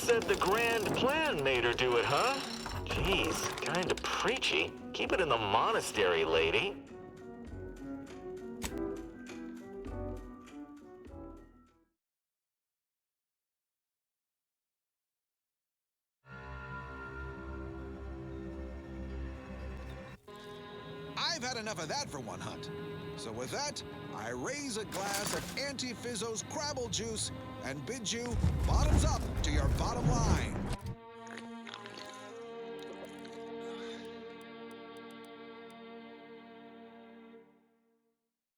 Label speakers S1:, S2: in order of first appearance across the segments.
S1: said the grand plan made her do it, huh? Jeez, kinda preachy. Keep it in the monastery, lady.
S2: I've had enough of that for one hunt. So with that, I raise a glass of Auntie Fizzo's Crabble Juice and bid you bottoms up to your bottom line.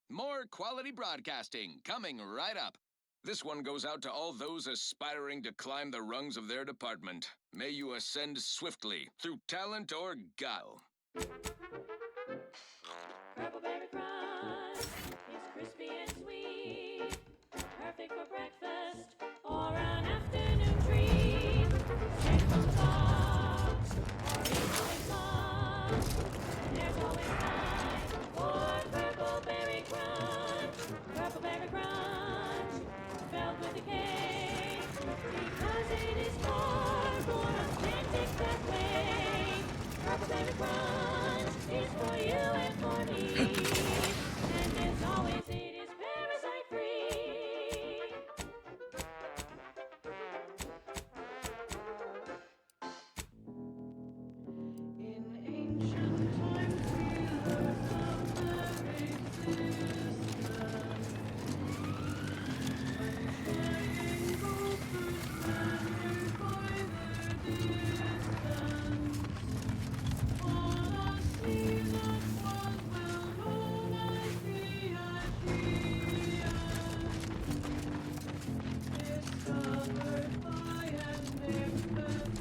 S3: More quality broadcasting coming right up. This one goes out to all those aspiring to climb the rungs of their department. May you ascend swiftly through talent or guile.
S4: Purple Berry Crunch is crispy and sweet, perfect for breakfast or an afternoon treat. Straight from the box or equally soft, there's always time for Purple Berry Crunch. Purple Berry Crunch, filled with decay, because it is far more authentic that way. Purple Berry Crunch is for you and for me, and as always it is parasite free. In ancient times we learned of their existence, unshacking gophers measured by their distance. On a sea that was well known as the Aegean, discovered by and named Pythagorean.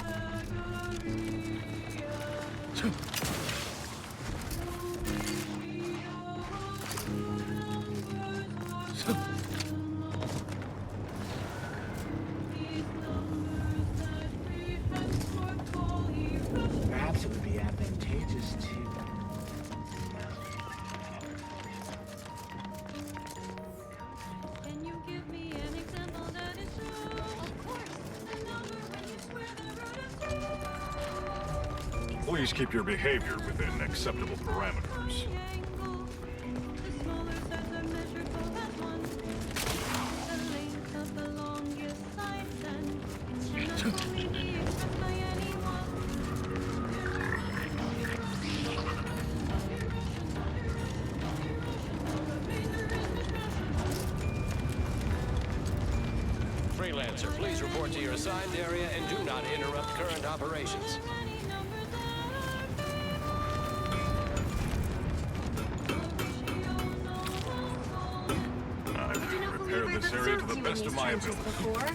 S5: Perhaps it would be advantageous to...
S4: Can you give me an example that is true? Of course. The number when you swear the root of two.
S6: Please keep your behavior within acceptable parameters.
S4: Triangle. The smaller sides are measured both as one. The length of the longest side then cannot fully be expressed by anyone.
S3: Freelancer, please report to your assigned area and do not interrupt current operations.
S6: I've repaired this area to the best of my ability.
S7: Before.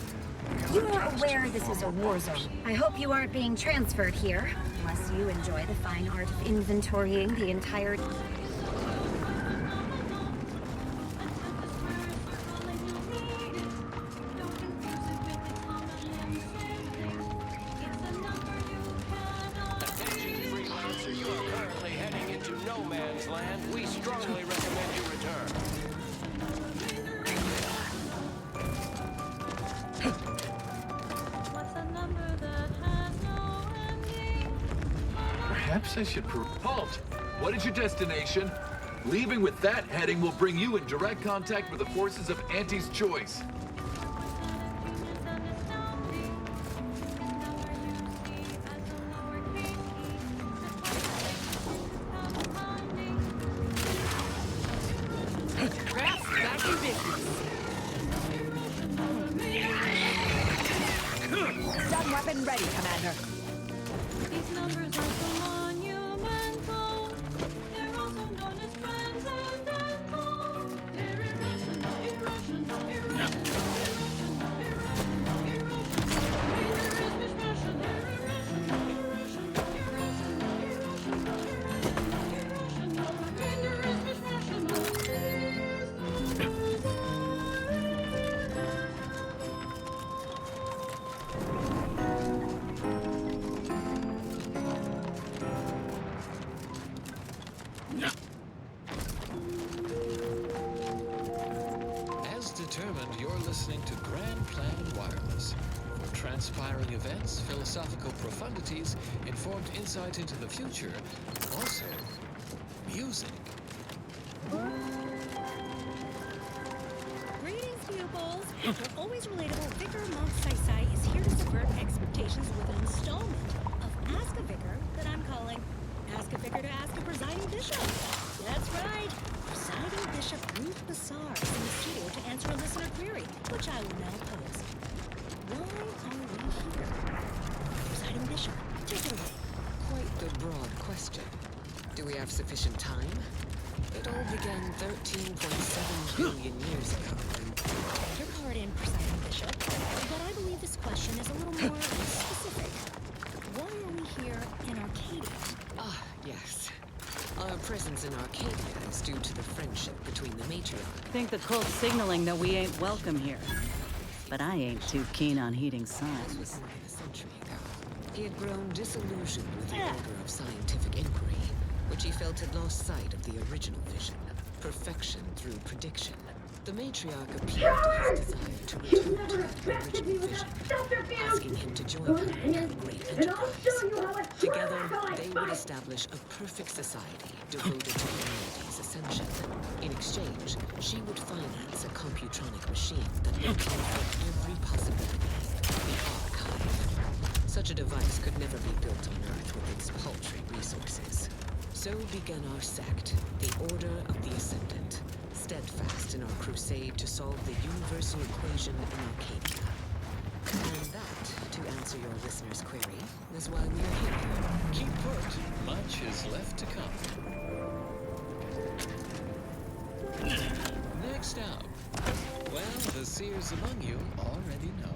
S7: You are aware this is a war zone. I hope you aren't being transferred here, unless you enjoy the fine art of inventorying the entire...
S3: Attention, freelancer, you are currently heading into no man's land. We strongly recommend you return.
S4: What's a number that has no ending?
S8: Perhaps I should halt. What is your destination? Leaving with that heading will bring you in direct contact with the forces of Auntie's Choice.
S7: Back in business. Stun weapon ready, Commander.
S4: These numbers are so monumental. They're also known as transcendental. They're irrational, irrational, irrational, irrational, irrational. Danger is misrational. They're irrational, irrational, irrational, irrational, irrational. Danger is misrational.
S3: As determined, you're listening to Grand Plan Wireless. For
S9: transpiring events, philosophical profundities, informed insight into the future, and also music.
S10: Greetings, pupils! Your always relatable Vicar Monk Sai is here to subvert expectations with an installment of Ask a Vicar that I'm calling Ask a Vicar to Ask a Presiding Bishop. That's right! Presiding Bishop Ruth Bassar is in the studio to answer a listener query, which I will now pose. Why are we here? Presiding Bishop, take it away.
S11: Quite the broad question. Do we have sufficient time? It all began 13.7 billion years ago.
S10: Your pardon, Presiding Bishop, but I believe this question is a little more specific. Why are we here in Arcadia?
S11: Ah, yes. Our presence in Arcadia is due to the friendship between the matriarch.
S12: Think the cult's signaling that we ain't welcome here. But I ain't too keen on heeding signs.
S11: This was more than a century ago. He had grown disillusioned with the order of scientific inquiry, which he felt had lost sight of the original vision, perfection through prediction. The matriarch appealed to his desire to return to that original vision, asking him to join her in her great enterprise. Together, they would establish a perfect society devoted to humanity's ascension. In exchange, she would finance a computronic machine that would account for every possibility, the Archive. Such a device could never be built on Earth with its paltry resources. So began our sect, the Order of the Ascendant, steadfast in our crusade to solve the universal equation in Arcadia. And that, to answer your listener's query, is why we are here.
S9: Keep put. Much is left to come. Next up. Well, the seers among you already know.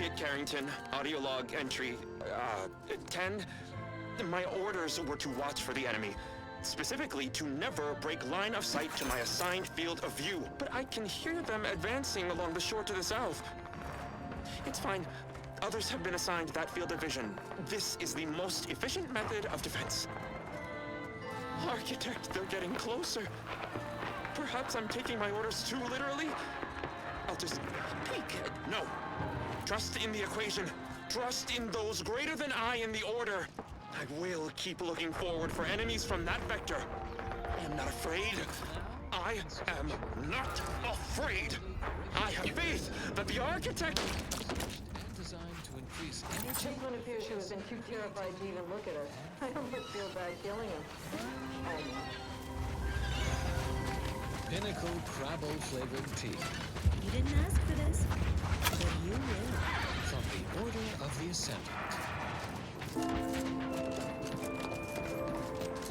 S13: Initiate Carrington, audio log entry, 10. My orders were to watch for the enemy. Specifically, to never break line of sight to my assigned field of view. But I can hear them advancing along the shore to the south. It's fine. Others have been assigned that field of vision. This is the most efficient method of defense. Architect, they're getting closer. Perhaps I'm taking my orders too literally. I'll just peek. No. Trust in the equation. Trust in those greater than I in the order. I will keep looking forward for enemies from that vector. I am not afraid. I am not afraid. I have faith that the architect...
S9: Designed to increase energy.
S14: This one appears to have been too terrified to even look at us. I almost feel bad killing him.
S9: Pinnacle Crabble flavored tea.
S10: You didn't ask for this, but you will.
S9: From the Order of the Ascendant.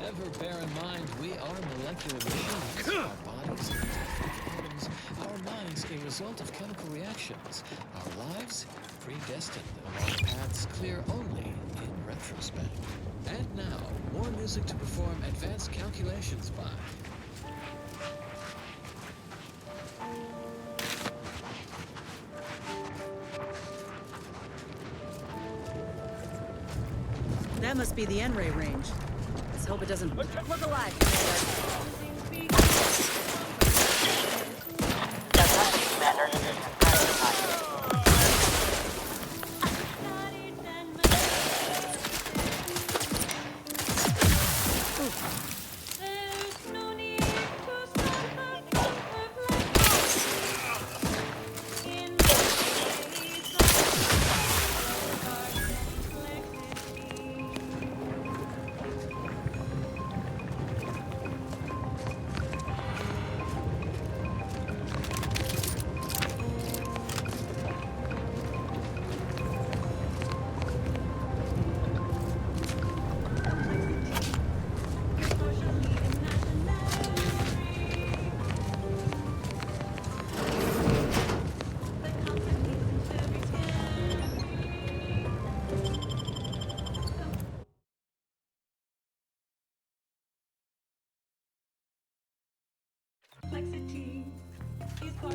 S9: Ever bear in mind, we are molecular machines. Our bodies are different atoms. Our minds a result of chemical reactions. Our lives predestined along paths clear only in retrospect. And now, more music to perform advanced calculations by.
S12: That must be the N-ray range. Let's hope it doesn't... Look alive,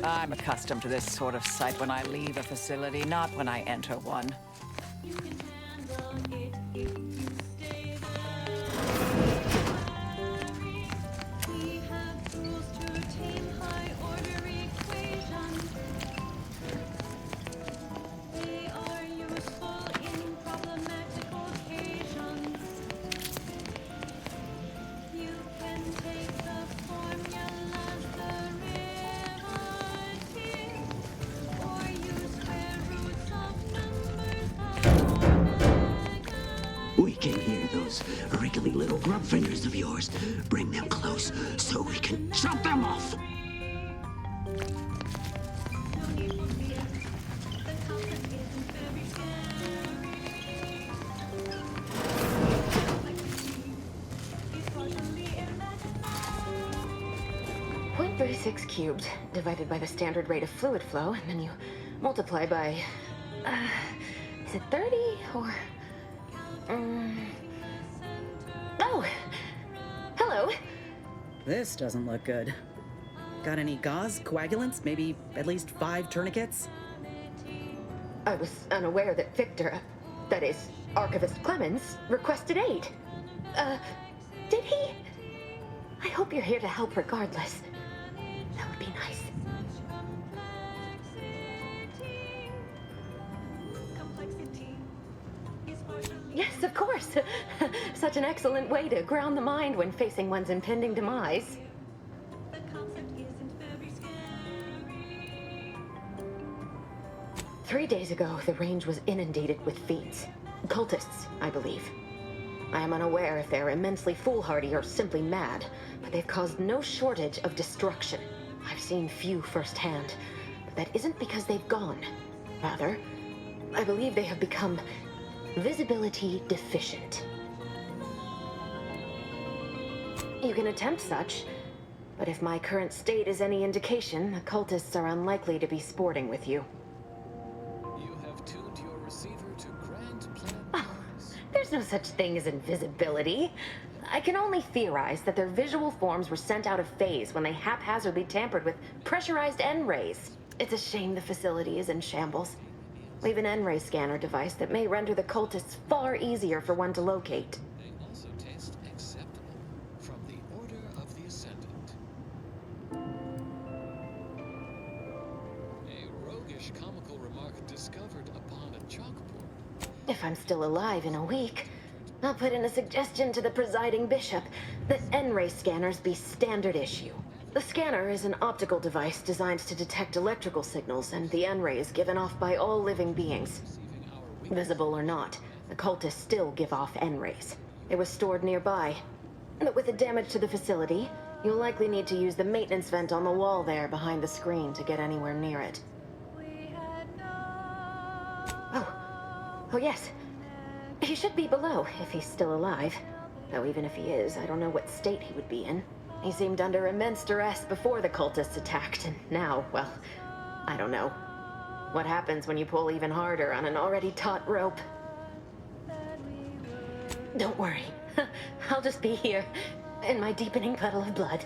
S15: I'm accustomed to this sort of sight when I leave a facility, not when I enter one.
S16: We can hear those wriggly little grub fingers of yours. Bring them close so we can chop them off.
S14: .36 cubed divided by the standard rate of fluid flow, and then you multiply by, is it 30 or? Oh! Hello!
S12: This doesn't look good. Got any gauze, coagulants, maybe at least 5 tourniquets?
S14: I was unaware that Victor, that is, Archivist Clemens, requested aid. Did he? I hope you're here to help regardless. That would be nice. Yes, of course. Such an excellent way to ground the mind when facing one's impending demise. 3 days ago, the range was inundated with fiends. Cultists, I believe. I am unaware if they're immensely foolhardy or simply mad, but they've caused no shortage of destruction. I've seen few firsthand, but that isn't because they've gone. Rather, I believe they have become visibility deficient. You can attempt such, but if my current state is any indication, the cultists are unlikely to be sporting with you.
S9: You have tuned
S14: There's no such thing as invisibility. I can only theorize that their visual forms were sent out of phase when they haphazardly tampered with pressurized N-rays. It's a shame the facility is in shambles. We've an N-ray scanner device that may render the cultists far easier for one to locate.
S9: They also taste acceptable from the Order of the Ascendant. A roguish comical remark discovered upon a chalkboard.
S14: If I'm still alive in a week, I'll put in a suggestion to the presiding bishop that N-ray scanners be standard issue. The scanner is an optical device designed to detect electrical signals and the N-rays given off by all living beings. Visible or not, the cultists still give off N-rays. It was stored nearby. But with the damage to the facility, you'll likely need to use the maintenance vent on the wall there behind the screen to get anywhere near it. Oh yes. He should be below if he's still alive. Though even if he is, I don't know what state he would be in. He seemed under immense duress before the cultists attacked, and now, well, I don't know. What happens when you pull even harder on an already taut rope? Don't worry. I'll just be here, in my deepening puddle of blood.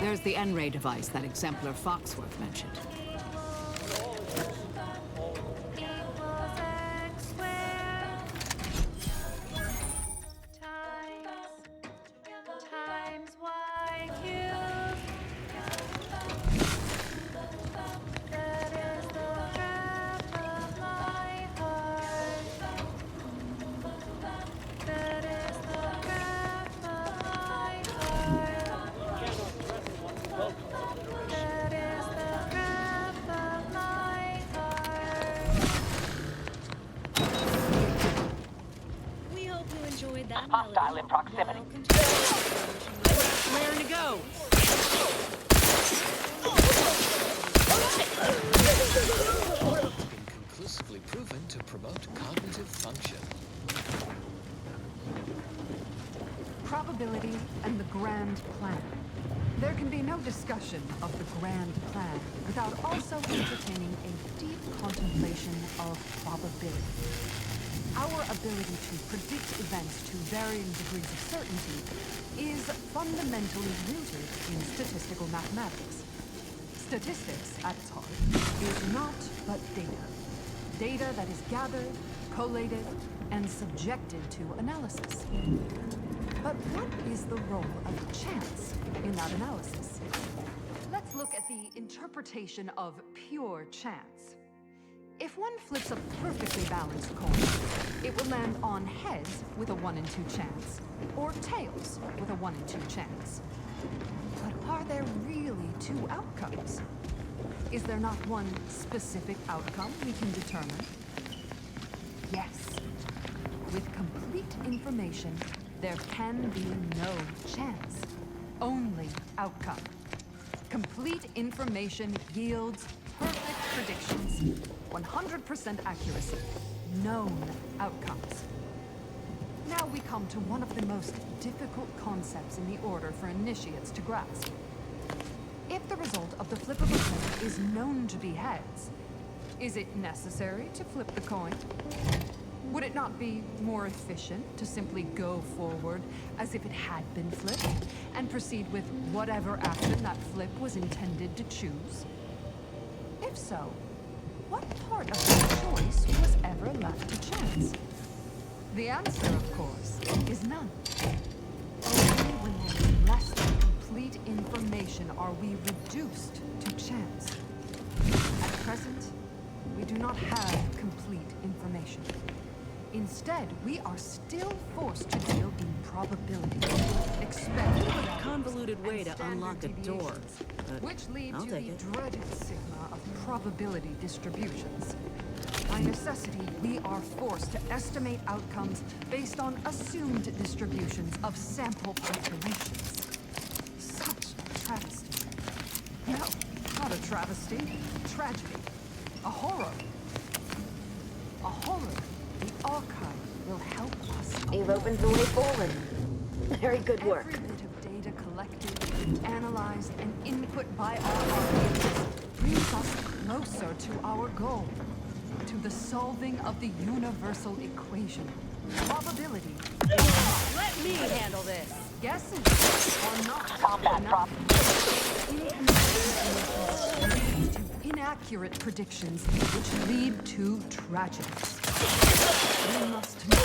S15: There's the N-ray device that Exemplar Foxworth mentioned.
S17: Hostile in proximity.
S15: Where to go?
S9: Been conclusively proven to promote cognitive function.
S18: Probability and the grand plan. There can be no discussion of the grand plan without also entertaining a deep contemplation of probability. our ability to predict events to varying degrees of certainty is fundamentally rooted in statistical mathematics. Statistics, at its heart, is not but data. Data that is gathered, collated, and subjected to analysis. But what is the role of chance in that analysis? Let's look at the interpretation of pure chance. If one flips a perfectly balanced coin, it will land on heads with a 1 in 2 chance, or tails with a 1 in 2 chance. But are there really 2 outcomes? Is there not one specific outcome we can determine? Yes. With complete information, there can be no chance, only outcome. Complete information yields perfect predictions, 100% accuracy, known outcomes. Now we come to one of the most difficult concepts in the Order for initiates to grasp. If the result of the flip of a coin is known to be heads, is it necessary to flip the coin? Would it not be more efficient to simply go forward as if it had been flipped, and proceed with whatever action that flip was intended to choose? If so, what part of that choice was ever left to chance? The answer, of course, is none. Only when there is less than complete information are we reduced to chance. At present, we do not have complete information. Instead, we are still forced to deal in probability, expected
S12: A convoluted way to unlock a door, but
S18: which lead
S12: I'll
S18: to
S12: take
S18: the
S12: it.
S18: dreaded sigma of probability distributions. By necessity, we are forced to estimate outcomes based on assumed distributions of sample populations. Such a travesty. No, not a travesty. Tragedy. A horror. A horror. The archive will help us.
S14: You've opened the way forward. Very good work.
S18: Every bit of data collected, analyzed, and input by our archivists brings us closer to our goal, to the solving of the universal equation. Probability.
S15: Let me handle this.
S18: Guesses or not. Combat problem. Lead to inaccurate predictions, which lead to tragedies. We must know.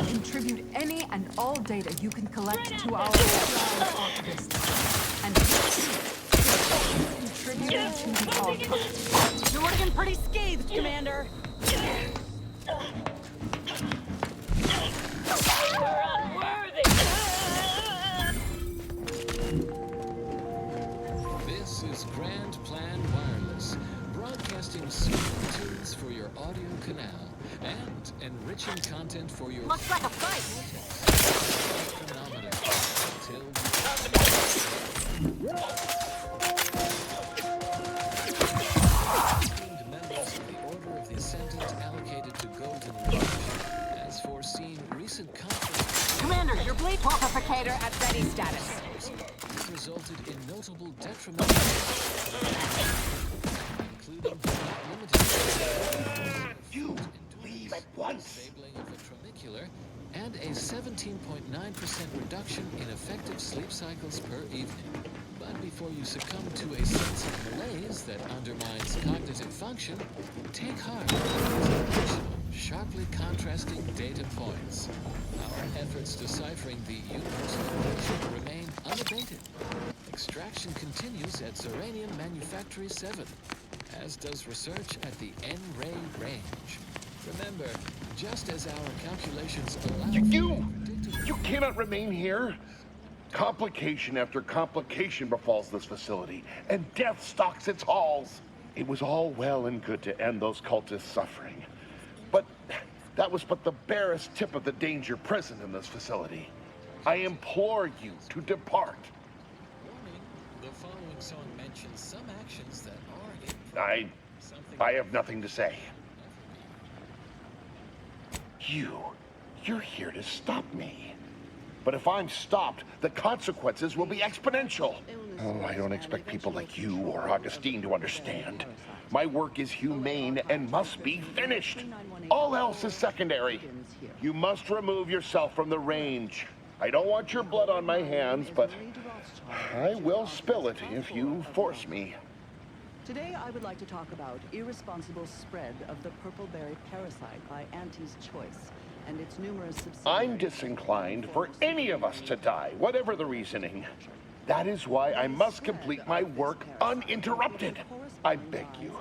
S18: Contribute any and all data you can collect to our archivists. And contribute to the archive.
S15: You're looking pretty scathed, Commander.
S9: This is Grand Plan Wireless, broadcasting soothing tunes for your audio canal and enriching content for your...
S15: Looks like a fight.
S9: Phenomenal. Members of the Order of the Ascendant allocated to Golden Lodge. As foreseen, recent conflicts...
S15: Commander, your blade pulsificator at ready status.
S9: ...resulted in notable detriment, including but not limited to
S16: You leave at once.
S9: disabling of the tramicular and a 17.9% reduction in effective sleep cycles per evening. But before you succumb to a sense of malaise that undermines cognitive function, take heart. These additional, sharply contrasting data points. Our efforts deciphering the universal equation remain unabated. Extraction continues at Zeranium Manufactory 7, as does research at the N-Ray range. Remember, just as our calculations allow...
S17: You cannot remain here! Complication after complication befalls this facility, and death stalks its halls. It was all well and good to end those cultists' suffering, but that was but the barest tip of the danger present in this facility. I implore you to depart.
S9: Warning, the following song mentions some actions that are in...
S17: I have nothing to say. You're here to stop me. But if I'm stopped, the consequences will be exponential. Oh, I don't expect people like you or Augustine to understand. My work is humane and must be finished. All else is secondary. You must remove yourself from the range. I don't want your blood on my hands, but I will spill it if you force me.
S19: Today, I would like to talk about irresponsible spread of the purple-berry parasite by Auntie's Choice and its numerous subsidiaries.
S17: I'm disinclined for any of us to die, whatever the reasoning. That is why I must complete my work uninterrupted. I beg you,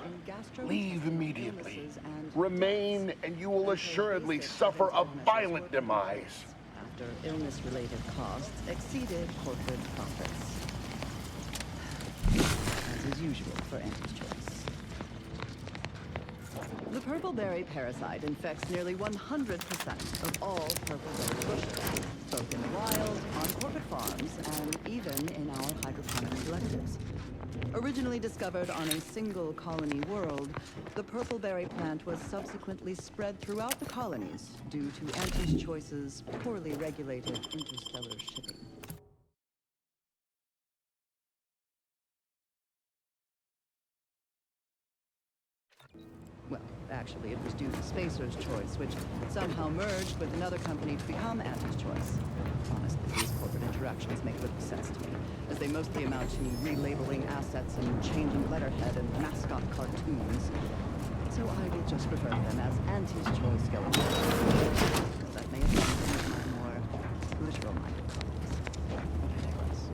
S17: leave immediately. Remain, and you will assuredly suffer a violent demise.
S19: After illness-related costs exceeded corporate profits. As is usual for Auntie's Choice. The purple-berry parasite infects nearly 100% of all purple-berry bushes, both in the wild, on corporate farms, and even in our hydroponic collectives. Originally discovered on a single colony world, the purple-berry plant was subsequently spread throughout the colonies due to Auntie's Choice's poorly regulated interstellar shipping. Well, actually, it was due to Spacer's Choice, which somehow merged with another company to become Auntie's Choice. Honestly, these corporate interactions make little sense to me, as they mostly amount to relabeling assets and changing letterhead and mascot cartoons. So I will just refer to them as Auntie's Choice going forward. That may offend some of my more literal-minded colleagues. But I digress.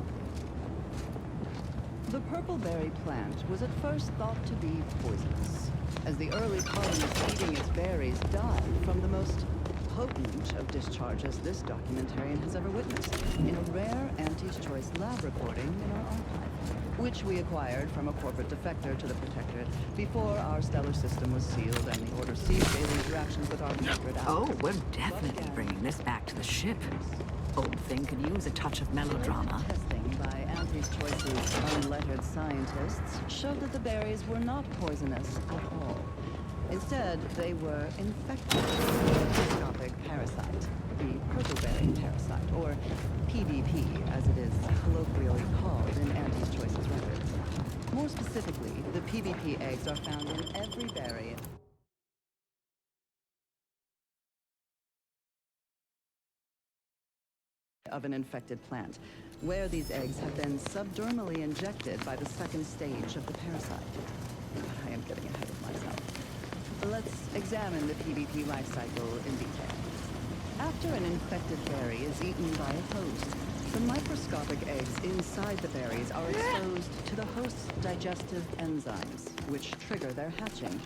S19: The purple-berry plant was at first thought to be poisonous, as the early colonists eating its berries died from the most potent of discharges this documentarian has ever witnessed, in a rare Auntie's Choice lab recording in our archive, which we acquired from a corporate defector to the Protectorate before our stellar system was sealed and the Order ceased daily interactions with our Protectorate.
S15: Oh, we're definitely bringing this back to the ship. Old thing could use a touch of melodrama.
S19: Testing by Auntie's Choice's unlettered scientists showed that the berries were not poisonous at all. Instead, they were infected with a microscopic parasite, the purple-berry parasite, or PBP, as it is colloquially called in Auntie's Choice's records. More specifically, the PBP eggs are found in every berry of an infected plant, where these eggs have been subdermally injected by the second stage of the parasite. But I am getting ahead of myself. Let's examine the PBP life cycle in detail. After an infected berry is eaten by a host, the microscopic eggs inside the berries are exposed to the host's digestive enzymes, which trigger their hatching.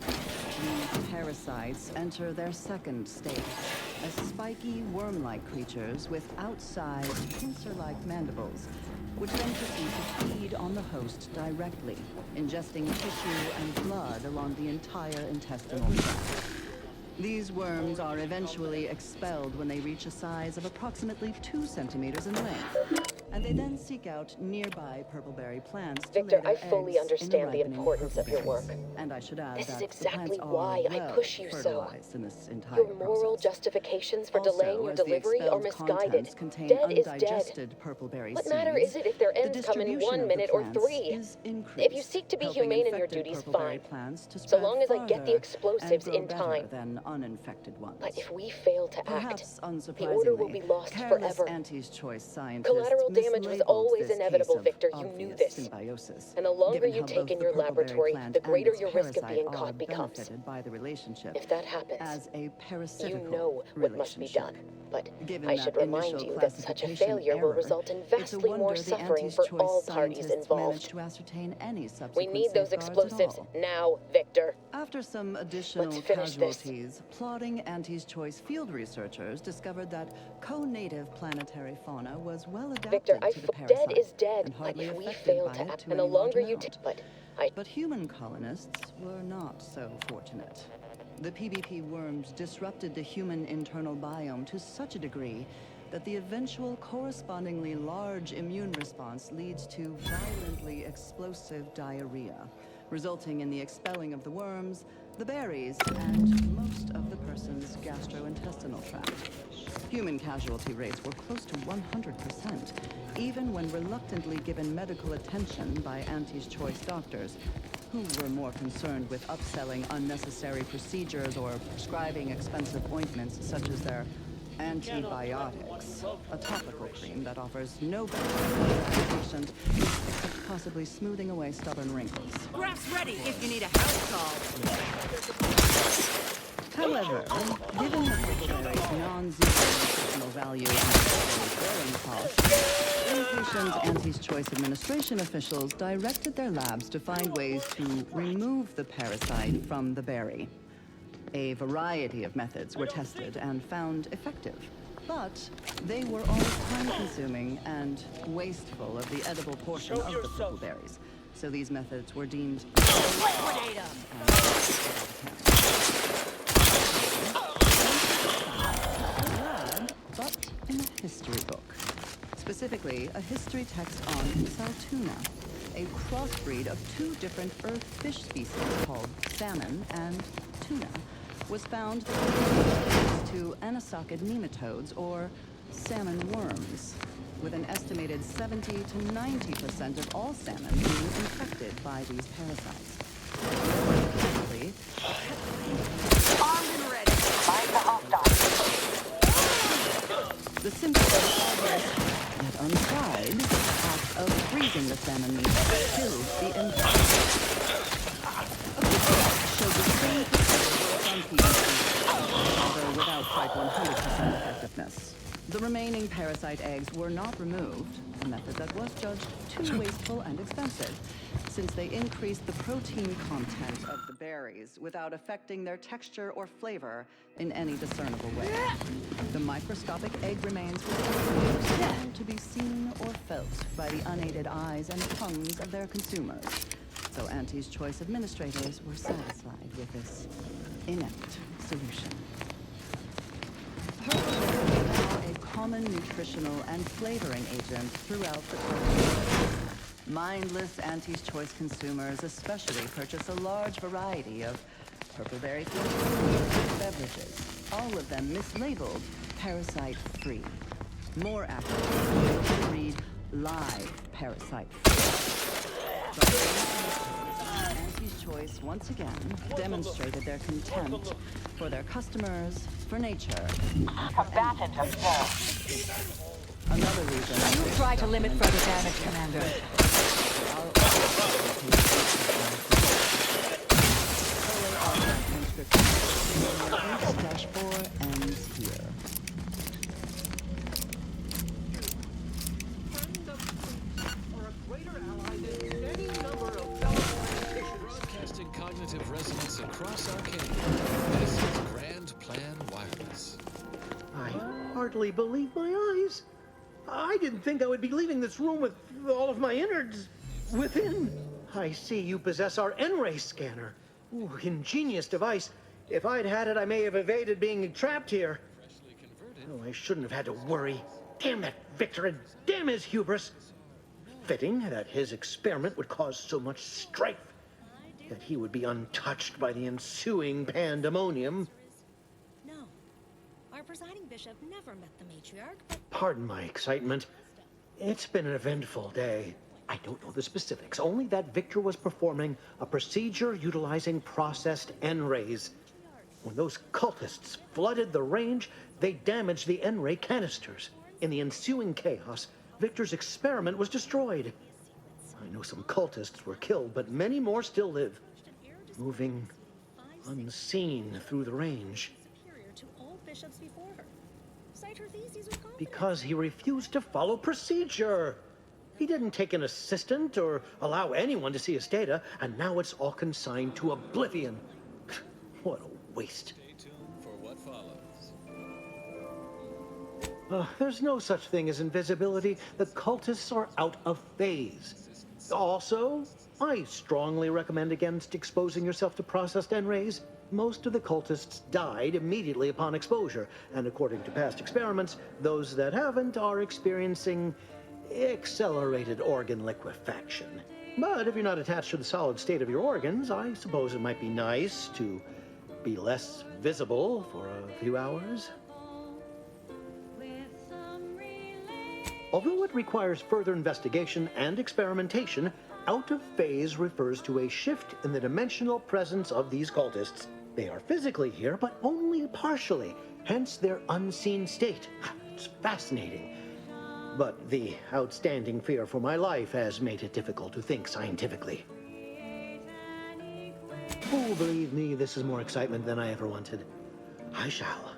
S19: These parasites enter their second stage, as spiky, worm-like creatures with outsized, pincer-like mandibles, which then proceed to feed on the host directly, ingesting tissue and blood along the entire intestinal tract. These worms are eventually expelled when they reach a size of approximately 2 centimeters in length, and they then seek out nearby purple-berry plants to
S14: Victor,
S19: lay their
S14: I fully
S19: eggs
S14: understand the
S19: in ripening
S14: importance of your
S19: purple
S14: work.
S19: berries. And I should add
S14: This
S19: that
S14: is
S19: the
S14: exactly
S19: plants are
S14: why I
S19: well
S14: push you so.
S19: fertilized in this entire
S14: Your moral justifications for
S19: Also,
S14: delaying your
S19: as the
S14: delivery are
S19: expelled
S14: misguided.
S19: contents contain
S14: Dead is dead.
S19: undigested purple-berry
S14: What
S19: seeds,
S14: matter is it if their
S19: the
S14: ends come in
S19: distribution
S14: 1
S19: of the
S14: minute or
S19: plants
S14: 3?
S19: is
S14: If you seek to be
S19: helping
S14: humane in your
S19: infected
S14: duties,
S19: purple-berry
S14: fine.
S19: plants to
S14: So
S19: spread
S14: long as I get the
S19: farther
S14: explosives
S19: and grow
S14: in
S19: better
S14: time.
S19: than uninfected ones.
S14: But if we fail to
S19: Perhaps
S14: act, the order will be lost
S19: careless
S14: forever.
S19: Auntie's Choice scientists
S14: Collateral damage was
S19: mislabeled
S14: always
S19: this
S14: inevitable,
S19: case of
S14: Victor. You knew
S19: obvious
S14: this.
S19: symbiosis,
S14: And the longer
S19: given
S14: you
S19: how
S14: take
S19: both
S14: in
S19: the
S14: your
S19: purple-berry
S14: laboratory,
S19: plant
S14: the
S19: and
S14: greater
S19: its
S14: your risk of
S19: parasite
S14: being
S19: are
S14: caught becomes.
S19: benefited by the relationship.
S14: If that happens,
S19: as a parasitical
S14: you know what must be done. But
S19: Given
S14: I
S19: that
S14: should remind
S19: initial
S14: you that such a
S19: classification
S14: failure will
S19: error,
S14: result in
S19: it's a
S14: vastly more
S19: wonder the
S14: suffering
S19: Auntie's
S14: for
S19: Choice
S14: all parties
S19: scientists
S14: involved.
S19: managed to ascertain any
S14: We
S19: subsequent
S14: need those
S19: safeguards at
S14: explosives
S19: all.
S14: now, Victor.
S19: After some additional
S14: Let's finish this.
S19: casualties, plodding Auntie's Choice field researchers discovered that co-native planetary fauna was well adapted
S14: Victor,
S19: to the parasite.
S14: dead is dead.
S19: and
S14: But
S19: hardly
S14: if we
S19: affected
S14: fail
S19: by
S14: to
S19: it
S14: act,
S19: to
S14: and the
S19: any
S14: longer
S19: large
S14: you
S19: amount. But human colonists were not so fortunate. The PBP worms disrupted the human internal biome to such a degree that the eventual correspondingly large immune response leads to violently explosive diarrhea, resulting in the expelling of the worms, the berries, and most of the person's gastrointestinal tract. Human casualty rates were close to 100%, even when reluctantly given medical attention by Auntie's choice doctors, who were more concerned with upselling unnecessary procedures or prescribing expensive ointments such as their antibiotics, a topical cream that offers no benefit to the patient except possibly smoothing away stubborn wrinkles.
S15: Graph's ready if you need a house call.
S19: However, given the purpleberry's non-zero nutritional value and growing costs, inpatient Auntie's Choice administration officials directed their labs to find ways to remove the parasite from the berry. A variety of methods were tested and found effective, but they were all time-consuming and wasteful of the edible portion of the purpleberries. So these methods were deemed but in a history book. Specifically, a history text on Saltuna, a crossbreed of two different earth fish species called salmon and tuna, was found to anisakid nematodes, or salmon worms, with an estimated 70 to 90% of all salmon being infected by these parasites.
S15: Armed and ready. Find the hostile.
S19: The simple obvious, yet untried, act of freezing the salmon meat killed the infection. A quick showed the same procedure on PVC, although without quite 100% effectiveness. The remaining parasite eggs were not removed, a method that was judged too wasteful and expensive, since they increased the protein content of the berries without affecting their texture or flavor in any discernible way. The microscopic egg remains were too to be seen or felt by the unaided eyes and tongues of their consumers, so Auntie's Choice administrators were satisfied with this inept solution. Purpleberry is now a common nutritional and flavoring agent throughout the country. Mindless Auntie's Choice consumers especially purchase a large variety of purpleberry beverages, all of them mislabeled parasite-free. More accurately, read live parasite-free. Auntie's Choice once again demonstrated their contempt for their customers, for nature.
S15: Combatant observed.
S19: Another reason.
S15: You try to limit further damage, Commander.
S19: -4 ends here.
S9: Broadcasting cognitive resonance across Arcadia. This is Grand Plan Wireless.
S20: I hardly believe my eyes. I didn't think I would be leaving this room with all of my innards within. I see you possess our N-ray scanner. Ooh, ingenious device. If I'd had it, I may have evaded being trapped here. Oh, I shouldn't have had to worry. Damn that Victor, and damn his hubris. Fitting that his experiment would cause so much strife, that he would be untouched by the ensuing pandemonium.
S10: No. Our presiding bishop never met the matriarch, but
S20: Pardon my excitement. It's been an eventful day. I don't know the specifics, only that Victor was performing a procedure utilizing processed N-rays. When those cultists flooded the range, they damaged the N-ray canisters. In the ensuing chaos, Victor's experiment was destroyed. I know some cultists were killed, but many more still live, moving unseen through the range.
S10: superior to all bishops before her. Cite her theses with confidence.
S20: Because he refused to follow procedure. He didn't take an assistant or allow anyone to see his data, and now it's all consigned to oblivion. What a waste.
S9: Stay tuned for what follows.
S20: There's no such thing as invisibility. The cultists are out of phase. Also, I strongly recommend against exposing yourself to processed N-rays. Most of the cultists died immediately upon exposure, and according to past experiments, those that haven't are experiencing accelerated organ liquefaction. But if you're not attached to the solid state of your organs, I suppose it might be nice to be less visible for a few hours. Although it requires further investigation and experimentation, out of phase refers to a shift in the dimensional presence of these cultists. They are physically here, but only partially, hence their unseen state. It's fascinating. But the outstanding fear for my life has made it difficult to think scientifically. Oh, believe me, this is more excitement than I ever wanted. I shall.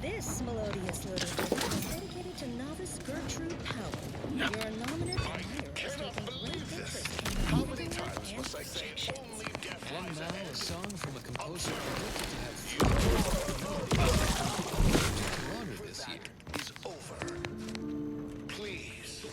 S10: This melodious little group is dedicated to novice Gertrude Powell. Your nominate admirer is taking great interest in
S17: How many times must I say only death
S9: And
S17: lies
S9: now
S17: ahead?
S9: a song from a composer predicted to have to honor this year.
S17: Is over. Please.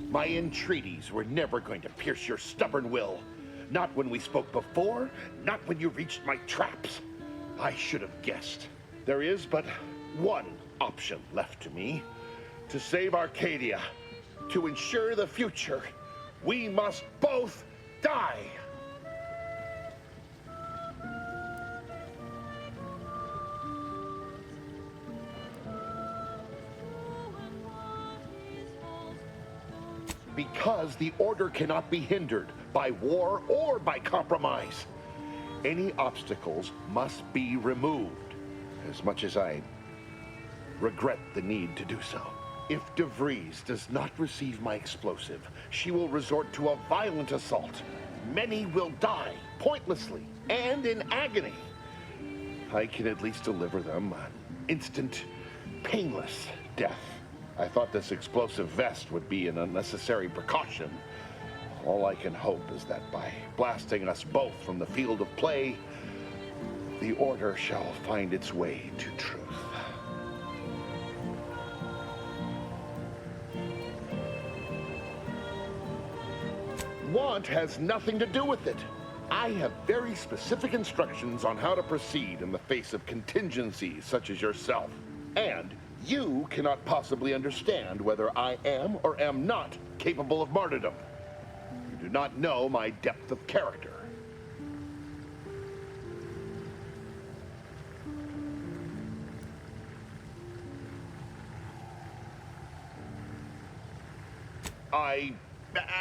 S17: My entreaties were never going to pierce your stubborn will. Not when we spoke before, not when you reached my traps. I should have guessed. There is but one option left to me. To save Arcadia, to ensure the future, we must both die. Because the Order cannot be hindered by war or by compromise. Any obstacles must be removed, as much as I regret the need to do so. If DeVries does not receive my explosive, she will resort to a violent assault. Many will die, pointlessly, and in agony. I can at least deliver them an instant, painless death. I thought this explosive vest would be an unnecessary precaution. All I can hope is that by blasting us both from the field of play, the Order shall find its way to truth. Want has nothing to do with it. I have very specific instructions on how to proceed in the face of contingencies such as yourself. And you cannot possibly understand whether I am or am not capable of martyrdom. You do not know my depth of character.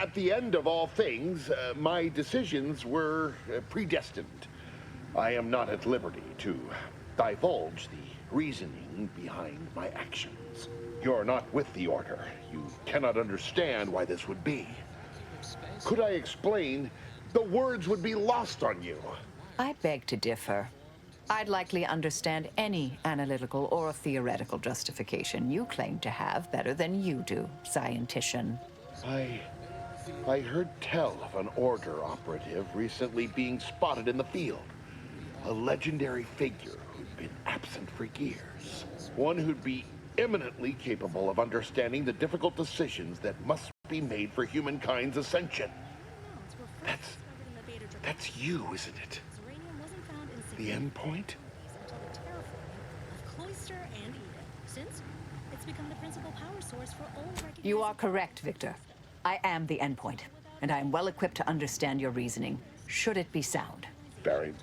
S17: At the end of all things, my decisions were predestined. I am not at liberty to divulge the reasoning behind my actions. You're not with the Order. You cannot understand why this would be. Could I explain, the words would be lost on you.
S15: I beg to differ. I'd likely understand any analytical or theoretical justification you claim to have better than you do, scientician.
S17: I heard tell of an Order operative recently being spotted in the field. A legendary figure who'd been absent for years. One who'd be eminently capable of understanding the difficult decisions that must be made for humankind's ascension. That's you, isn't it? The end point?
S10: Cloister and Eden. Since it's become the principal power source for all recognized...
S15: You are correct, Victor. I am the endpoint, and I am well equipped to understand your reasoning, should it be sound.
S17: Very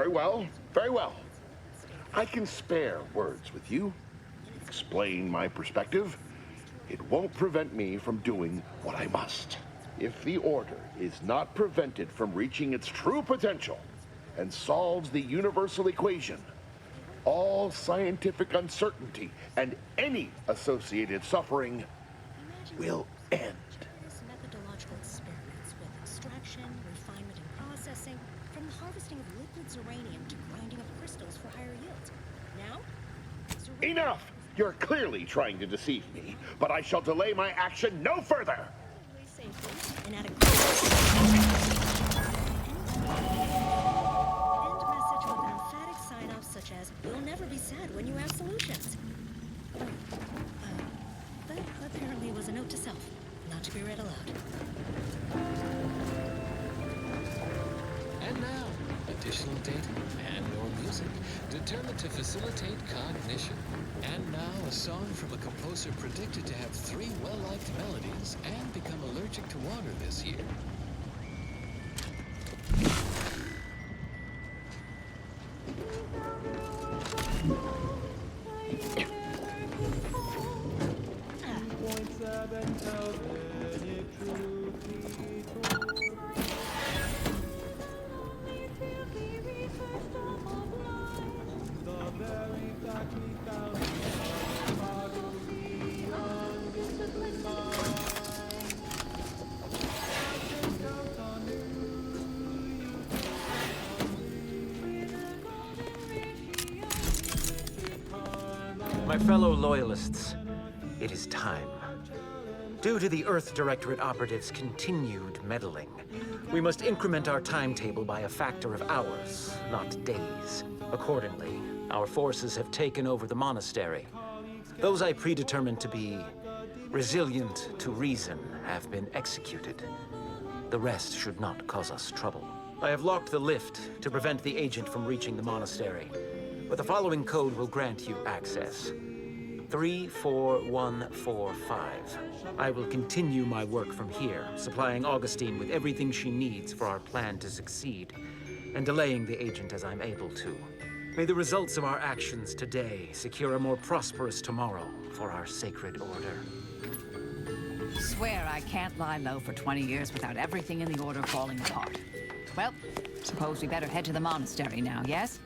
S17: well. Very well. I can spare words with you. Explain my perspective. it won't prevent me from doing what I must. If the Order is not prevented from reaching its true potential and solves the universal equation, all scientific uncertainty and any associated suffering will end.
S10: Methodological experiments with extraction, refinement, and processing, from the harvesting of liquid uranium to grinding of crystals for higher yields. Now,
S17: Enough! You're clearly trying to deceive me, but I shall delay my action no further!
S10: and at a end message with an emphatic sign-off such as, "You'll never be sad when you have solutions." That apparently was a note to self, not to be read aloud.
S9: And now, additional data and/or music determined to facilitate cognition. And now, a song from a composer predicted to have 3 well-liked melodies and become allergic to water this year.
S21: My fellow Loyalists, it is time. Due to the Earth Directorate operatives' continued meddling, we must increment our timetable by a factor of hours, not days. Accordingly, our forces have taken over the monastery. Those I predetermined to be resilient to reason have been executed. The rest should not cause us trouble. I have locked the lift to prevent the agent from reaching the monastery, but the following code will grant you access. 34145. I will continue my work from here, supplying Augustine with everything she needs for our plan to succeed, and delaying the agent as I'm able to. May the results of our actions today secure a more prosperous tomorrow for our sacred order.
S15: Swear I can't lie low for 20 years without everything in the Order falling apart. Well, suppose we better head to the monastery now, yes?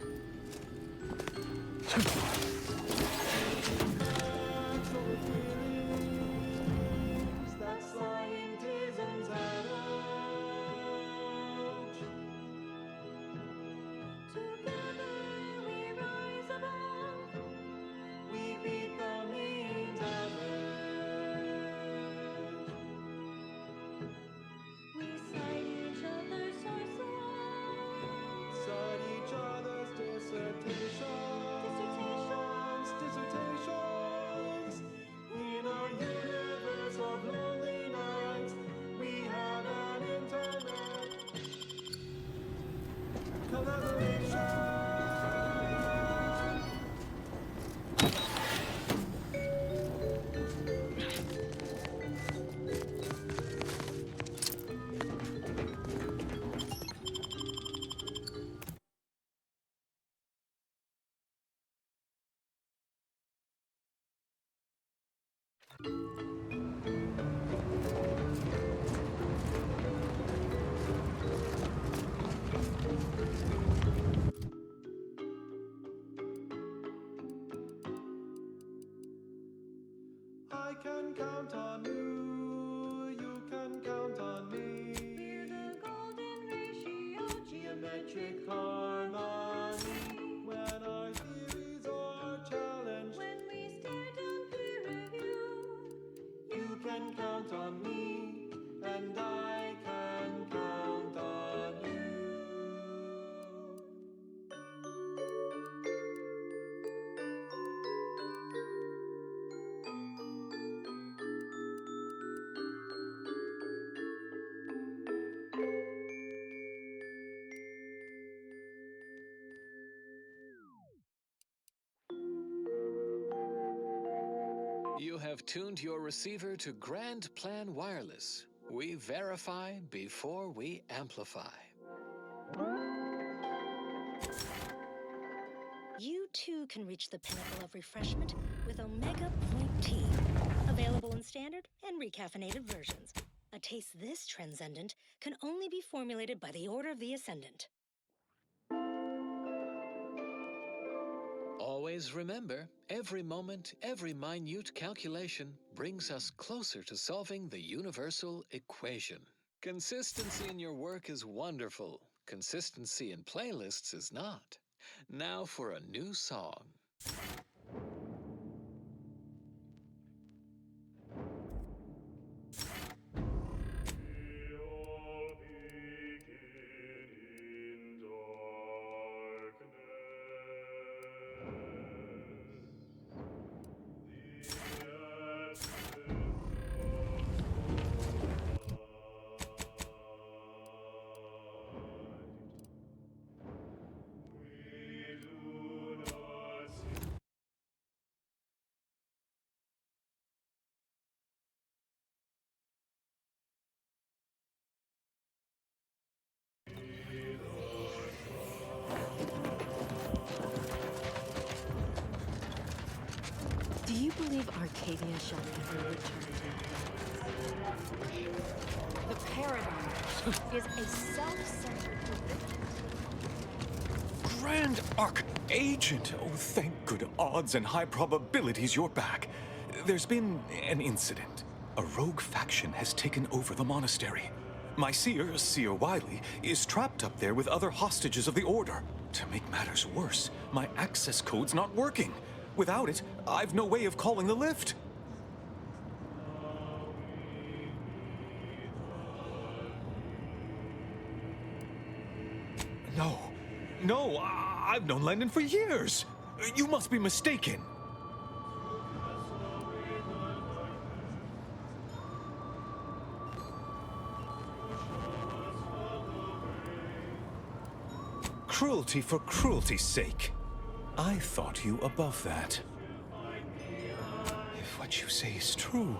S22: I can count on you, you can count on me. We're the golden ratio, geometric harmony. When our theories are challenged, when we stare down peer review, you can count on me, and I can count on you.
S9: You have tuned your receiver to Grand Plan Wireless. We verify before we amplify.
S10: You too can reach the pinnacle of refreshment with Omega Point Tea, a available in standard and recaffeinated versions. A taste this transcendent can only be formulated by the Order of the Ascendant.
S9: Always remember, every moment, every minute calculation brings us closer to solving the universal equation. Consistency in your work is wonderful. Consistency in playlists is not. Now for a new song.
S1: Do you believe Arcadia shall ever return to
S2: The paradigm is a self-centered religion.
S23: Grand Archagent! Oh, thank good odds and high probabilities you're back. There's been an incident. A rogue faction has taken over the monastery. My seer, Seer Wily, is trapped up there with other hostages of the Order. To make matters worse, my access code's not working. Without it, I've no way of calling the lift. No, I've known Landon for years. You must be mistaken. Cruelty for cruelty's sake. I thought you above that. If what you say is true,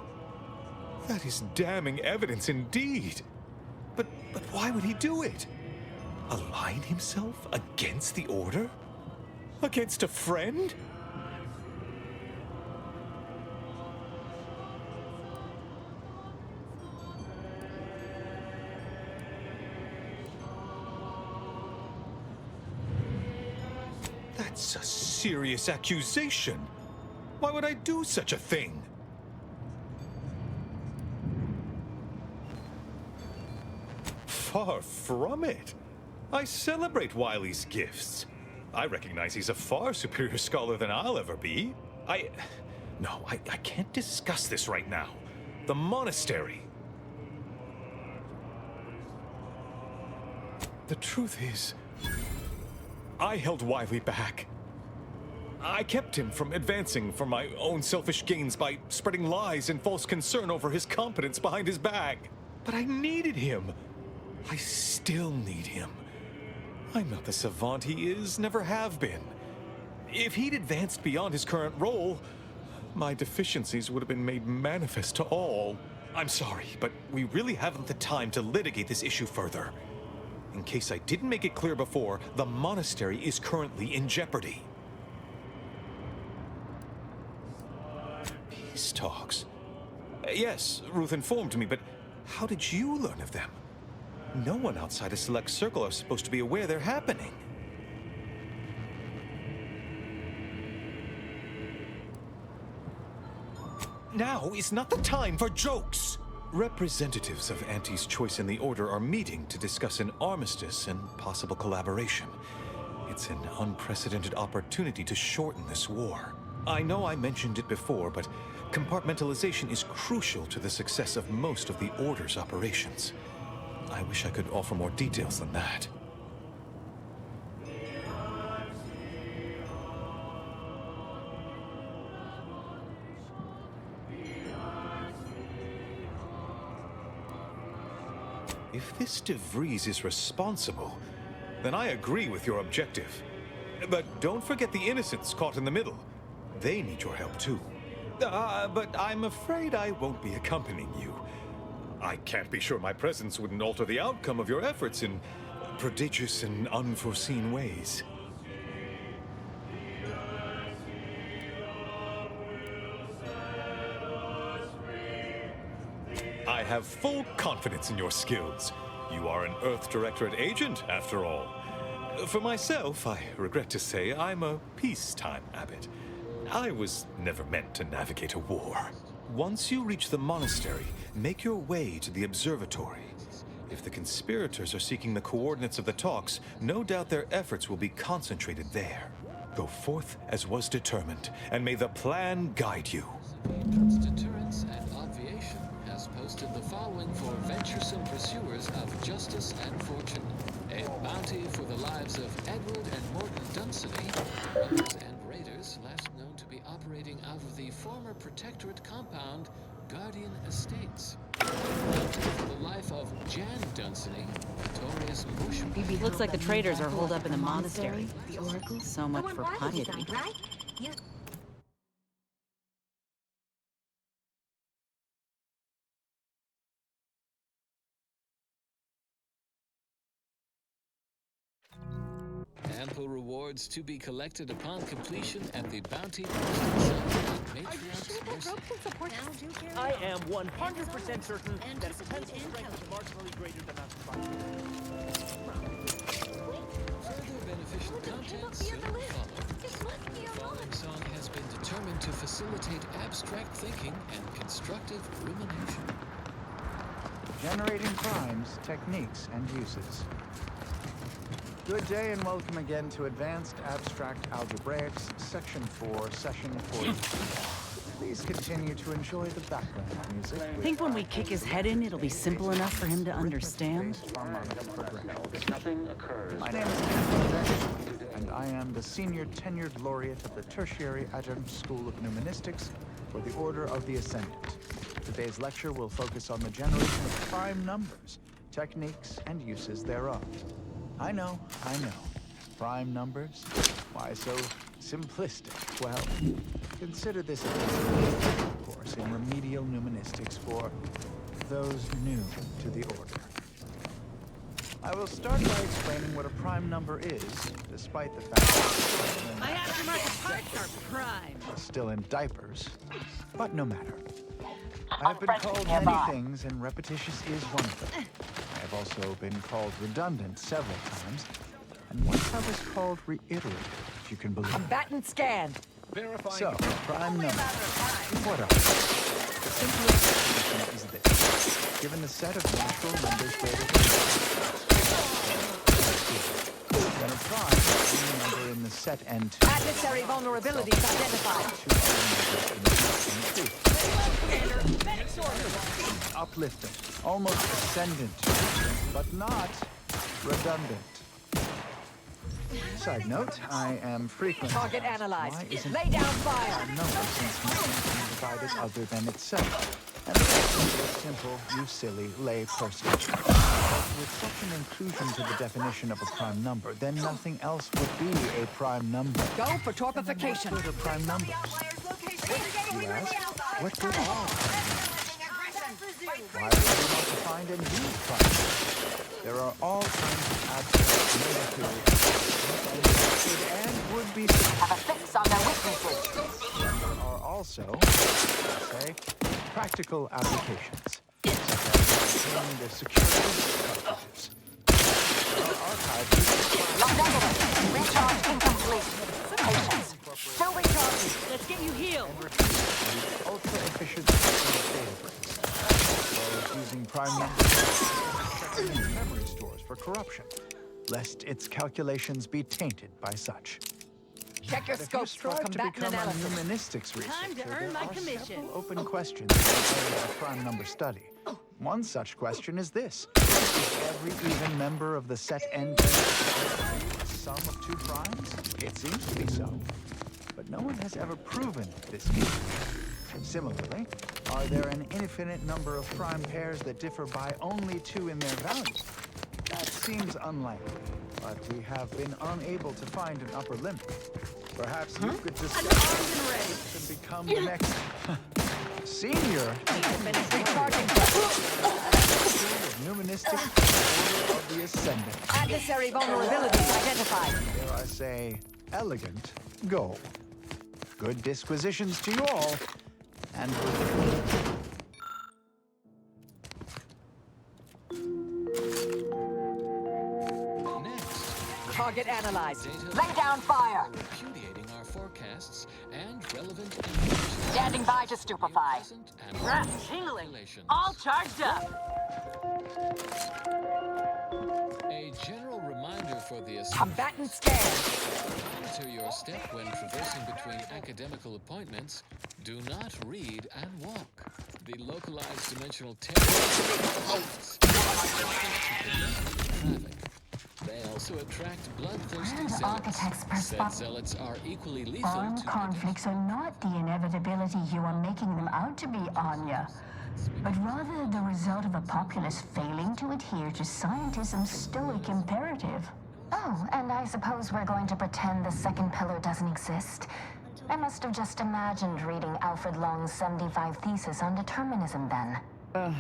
S23: that is damning evidence indeed. But why would he do it? Align himself against the Order? Against a friend? That's a serious accusation. Why would I do such a thing? Far from it. I celebrate Wily's gifts. I recognize he's a far superior scholar than I'll ever be. No, I can't discuss this right now. The monastery. The truth is, I held Wily back. I kept him from advancing for my own selfish gains by spreading lies and false concern over his competence behind his back. But I needed him. I still need him. I'm not the savant he is, never have been. If he'd advanced beyond his current role, my deficiencies would have been made manifest to all. I'm sorry, but we really haven't the time to litigate this issue further. In case I didn't make it clear before, the monastery is currently in jeopardy. Peace talks. Yes, Ruth informed me, but how did you learn of them? No one outside a select circle are supposed to be aware they're happening. Now is not the time for jokes! Representatives of Auntie's Choice and the Order are meeting to discuss an armistice and possible collaboration. It's an unprecedented opportunity to shorten this war. I know I mentioned it before, but compartmentalization is crucial to the success of most of the Order's operations. I wish I could offer more details than that. If this De Vries is responsible, then I agree with your objective. But don't forget the innocents caught in the middle. They need your help too. But I'm afraid I won't be accompanying you. I can't be sure my presence wouldn't alter the outcome of your efforts in prodigious and unforeseen ways. I have full confidence in your skills. You are an Earth Directorate agent, after all. For myself, I regret to say I'm a peacetime abbot. I was never meant to navigate a war. Once you reach the monastery, make your way to the observatory. If the conspirators are seeking the coordinates of the talks, no doubt their efforts will be concentrated there. Go forth as was determined, and may the plan guide you.
S9: Deterrence and Obviation has posted the following for venturesome pursuers of justice and fortune. A bounty for the lives of Edward and Morton Dunsany, robbers and raiders last known to be operating out of the former Protectorate compound, Guardian Estates. Bounty for the life of Jan Dunsany, notorious bushman.
S1: Looks like the traders are holed up in the monastery.
S7: The Oracle?
S1: So much for piety.
S7: Right? You...
S9: Ample rewards to be collected upon completion at the bounty posted site. Matriarch's Mercy.
S5: I am 100% certain that its pencil strength is marginally greater than that of
S9: Further beneficial content soon follow. The following song has been determined to facilitate abstract thinking and constructive rumination.
S6: Generating crimes, techniques, and uses. Good day and welcome again to Advanced Abstract Algebraics, Section 4, Session 40. Please continue to enjoy the background music.
S12: Think when we kick his head in, it'll be simple enough for him to understand?
S6: Nothing occurs. My name is Ken Beck, and I am the Senior Tenured Laureate of the Tertiary Adjunct School of Numismatics for the Order of the Ascendant. Today's lecture will focus on the generation of prime numbers, techniques, and uses thereof. I know. Prime numbers? Why so simplistic? Well, consider this a course in remedial numismatics for those new to the order. I will start by explaining what a prime number is, despite the fact that
S10: My aftermarket parts are prime.
S6: still in diapers, but no matter. I have been called many things, and repetitious is one of them. I have also been called redundant several times, and once I was called reiterative, if you can believe it.
S15: Bat and scan.
S6: So, prime number. What are they? The simplest definition is this. Given the set of natural numbers greater than then a prime is any number in the set n2.
S15: Adversary vulnerabilities identified.
S6: Uplifting, almost ascendant, but not redundant. Side note, I am frequent.
S15: Target analyzed.
S6: Why isn't
S15: Lay down fire.
S6: a number since nothing can be divided other than itself? And the question is simple, you silly lay person. With such an inclusion to the definition of a prime number, then nothing else would be a prime number.
S15: Go for torpification.
S6: What are prime numbers? You ask? What good are prime numbers? Why would we want to find and use prime numbers? There are all kinds of abstract negative and would be
S15: Have a fix on their weaknesses.
S6: There are also, say, practical applications, such as maintaining the security of cartridges. Our archives
S15: Recharge incomplete. Patience. Still recharging.
S10: Let's get you healed.
S6: ultra-efficient databricks, as well as using prime numbers and memory stores for corruption, lest its calculations be tainted by such.
S15: Check your scopes for
S6: Strive to
S15: combatant
S6: become a
S15: analysis.
S6: nuministics researcher.
S10: Time to earn my commission.
S6: Open questions in the area of prime number study. One such question is this: is every even member of the set n the sum of two primes? It seems to be so, but no one has ever proven this case. Similarly, are there an infinite number of prime pairs that differ by only 2 in their value? That seems unlikely, but we have been unable to find an upper limit. Perhaps you could discuss and become the next senior numismatic order of the ascendant.
S15: Adversary vulnerabilities identified.
S6: Dare I say, elegant goal. Good disquisitions to you all, and
S15: Target analyzed. Lay down fire.
S9: Repudiating our forecasts and relevant
S15: Standing by to stupefy. Rat tingling. All charged up.
S9: A general reminder for the
S15: Combatant scan.
S9: Monitor your step when traversing between academical appointments. Do not read and walk. The localized dimensional terror. They also attract bloodthirsty zealots. Said zealots are equally lethal
S3: Armed conflicts are not the inevitability you are making them out to be, Anya, but rather the result of a populace failing to adhere to scientism's stoic imperative.
S2: Oh, and I suppose we're going to pretend the second pillar doesn't exist. I must have just imagined reading Alfred Long's 75 thesis on determinism then.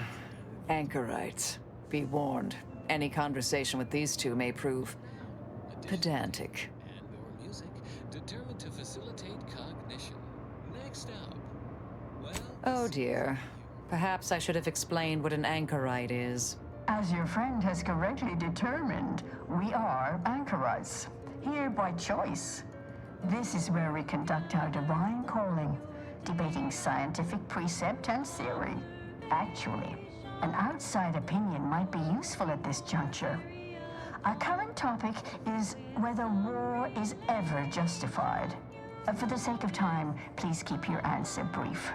S15: Anchorites. Be warned. Any conversation with these two may prove pedantic.
S9: And/or music determined to facilitate cognition. Next up, well.
S15: Oh dear. Perhaps I should have explained what an anchorite is.
S3: As your friend has correctly determined, we are anchorites, here by choice. This is where we conduct our divine calling, debating scientific precept and theory. Actually, an outside opinion might be useful at this juncture. Our current topic is whether war is ever justified. For the sake of time, please keep your answer brief.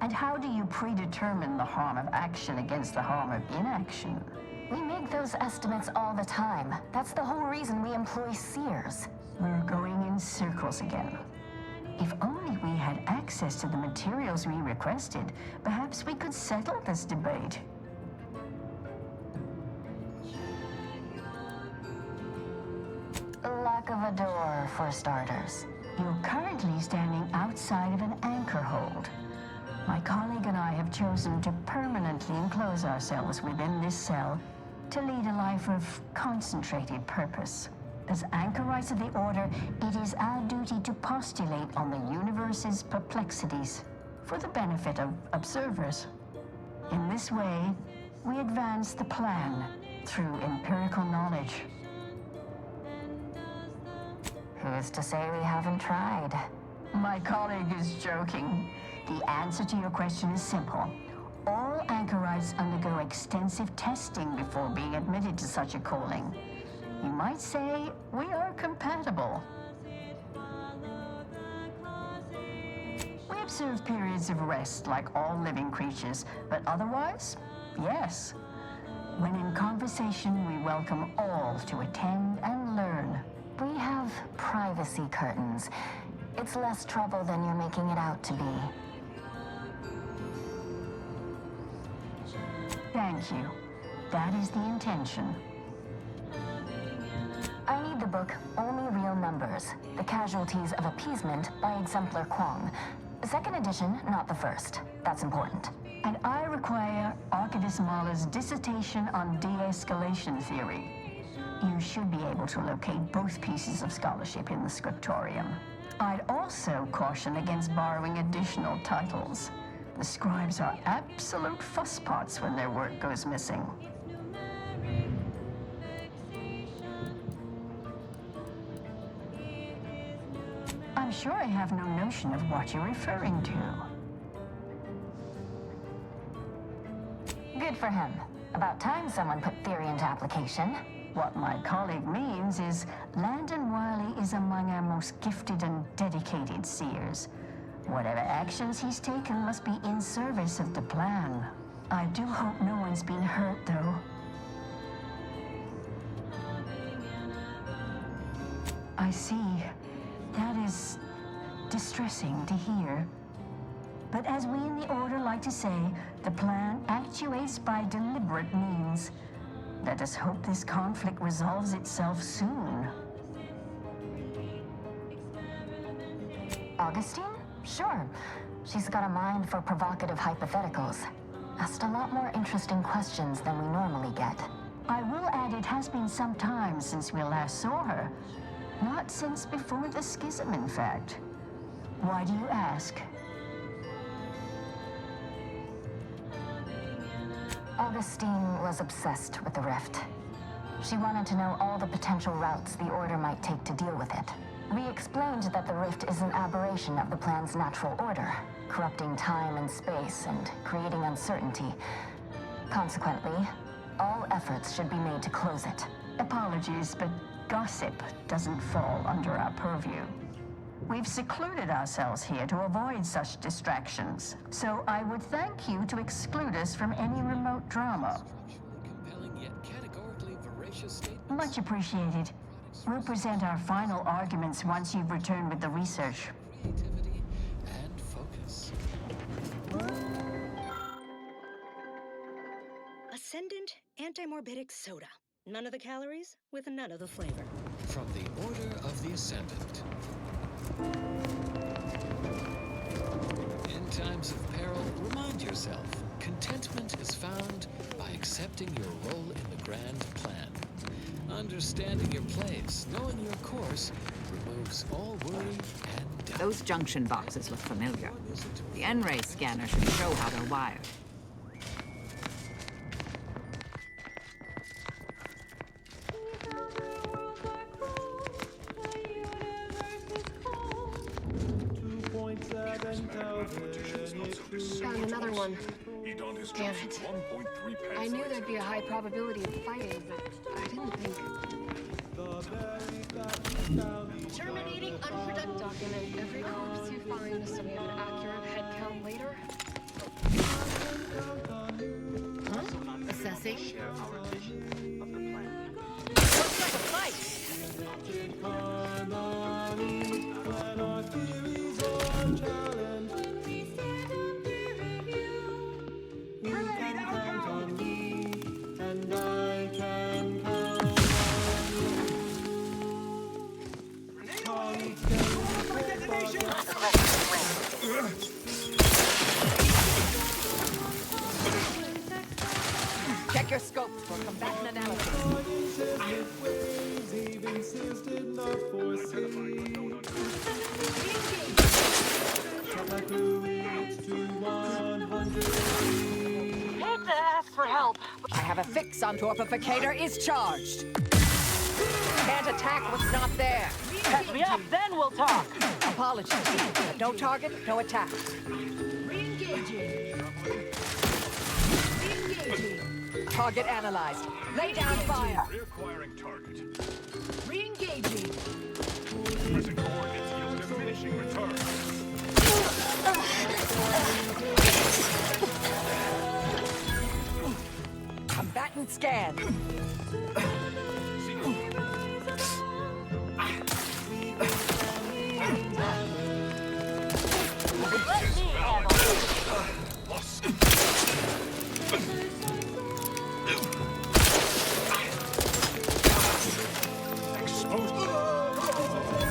S3: And how do you predetermine the harm of action against the harm of inaction?
S2: We make those estimates all the time. That's the whole reason we employ seers.
S3: We're going in circles again. If only we had access to the materials we requested, perhaps we could settle this debate.
S2: Lack of a door, for starters.
S3: You're currently standing outside of an anchor hold. My colleague and I have chosen to permanently enclose ourselves within this cell to lead a life of concentrated purpose. As anchorites of the Order, it is our duty to postulate on the universe's perplexities for the benefit of observers. In this way, we advance the plan through empirical knowledge.
S2: Who's to say we haven't tried?
S3: My colleague is joking. The answer to your question is simple. All anchorites undergo extensive testing before being admitted to such a calling. You might say we are compatible. We observe periods of rest like all living creatures, but otherwise, yes. When in conversation, we welcome all to attend and learn.
S2: We have privacy curtains. It's less trouble than you're making it out to be.
S3: Thank you. That is the intention.
S2: I need the book Only Real Numbers, The Casualties of Appeasement by Exemplar Kwong. Second edition, not the first. That's important.
S3: And I require Archivist Mahler's dissertation on de-escalation theory. You should be able to locate both pieces of scholarship in the scriptorium. I'd also caution against borrowing additional titles. The scribes are absolute fusspots when their work goes missing. I'm sure I have no notion of what you're referring to.
S2: Good for him. About time someone put theory into application.
S3: What my colleague means is Landon Wiley is among our most gifted and dedicated seers. Whatever actions he's taken must be in service of the plan. I do hope no one's been hurt, though. I see. That is distressing to hear. But as we in the Order like to say, the plan actuates by deliberate means. Let us hope this conflict resolves itself soon.
S2: Augustine? Sure. She's got a mind for provocative hypotheticals. Asked a lot more interesting questions than we normally get.
S3: I will add it has been some time since we last saw her. Not since before the schism, in fact. Why do you ask?
S2: Augustine was obsessed with the rift. She wanted to know all the potential routes the Order might take to deal with it. We explained that the rift is an aberration of the plan's natural order, corrupting time and space and creating uncertainty. Consequently, all efforts should be made to close it.
S3: Apologies, but gossip doesn't fall under our purview. We've secluded ourselves here to avoid such distractions, so I would thank you to exclude us from any remote drama. Much appreciated. We'll present our final arguments once you've returned with the research.
S9: And focus.
S10: Ascendant anti-morbidic soda. None of the calories with none of the flavor.
S9: From the Order of the Ascendant. In times of peril, remind yourself, contentment is found by accepting your role in the grand plan. Understanding your place, knowing your course, removes all worry and doubt.
S15: Those junction boxes look familiar. The N-ray scanner should show how they're wired.
S4: Found another one. Damn it. I knew there'd be a high probability of fighting, but I didn't think. Terminating unproductive document. Every corpse you find so we have an accurate head count later. Huh? Assessing.
S15: Looks like a fight! Check your scopes for combatant analysis.
S4: Hate to ask for help.
S15: I have a fix on Torpificator is charged. Can't attack what's not there.
S4: Catch me up, then we'll talk.
S15: Apologies. But no target, no attack.
S4: Re-engaging.
S15: Target analyzed. Lay down fire.
S23: Reacquiring target.
S4: Re-engaging.
S23: Present coordinates yield diminishing return.
S15: Combatant scan.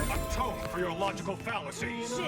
S23: Atone for your logical fallacies.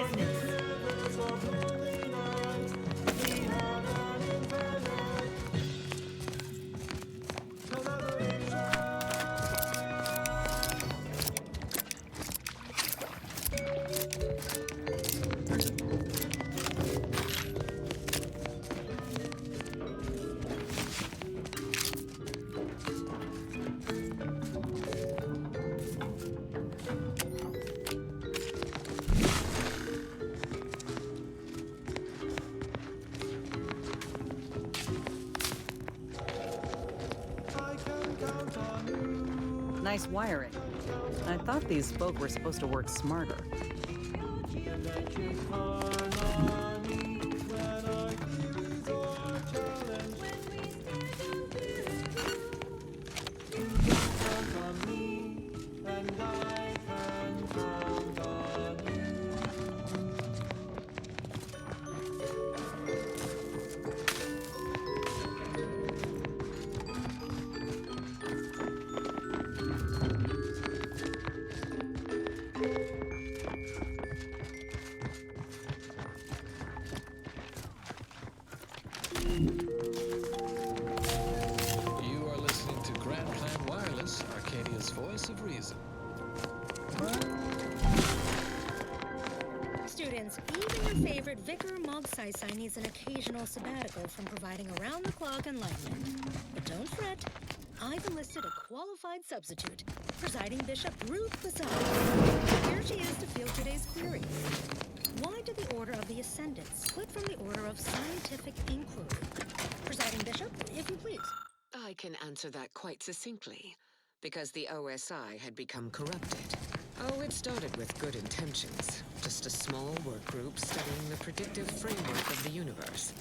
S12: Nice wiring. I thought these folk were supposed to work smarter.
S10: Vicar Mog Sai needs an occasional sabbatical from providing around-the-clock enlightenment. But don't fret. I've enlisted a qualified substitute, Presiding Bishop Ruth Bazar. Here she is to field today's query. Why did the Order of the Ascendant split from the Order of Scientific Inquiry? Presiding Bishop, if you please.
S8: I can answer that quite succinctly. Because the OSI had become corrupted. Oh, it started with good intentions. Just a small work group studying the predictive framework of the universe.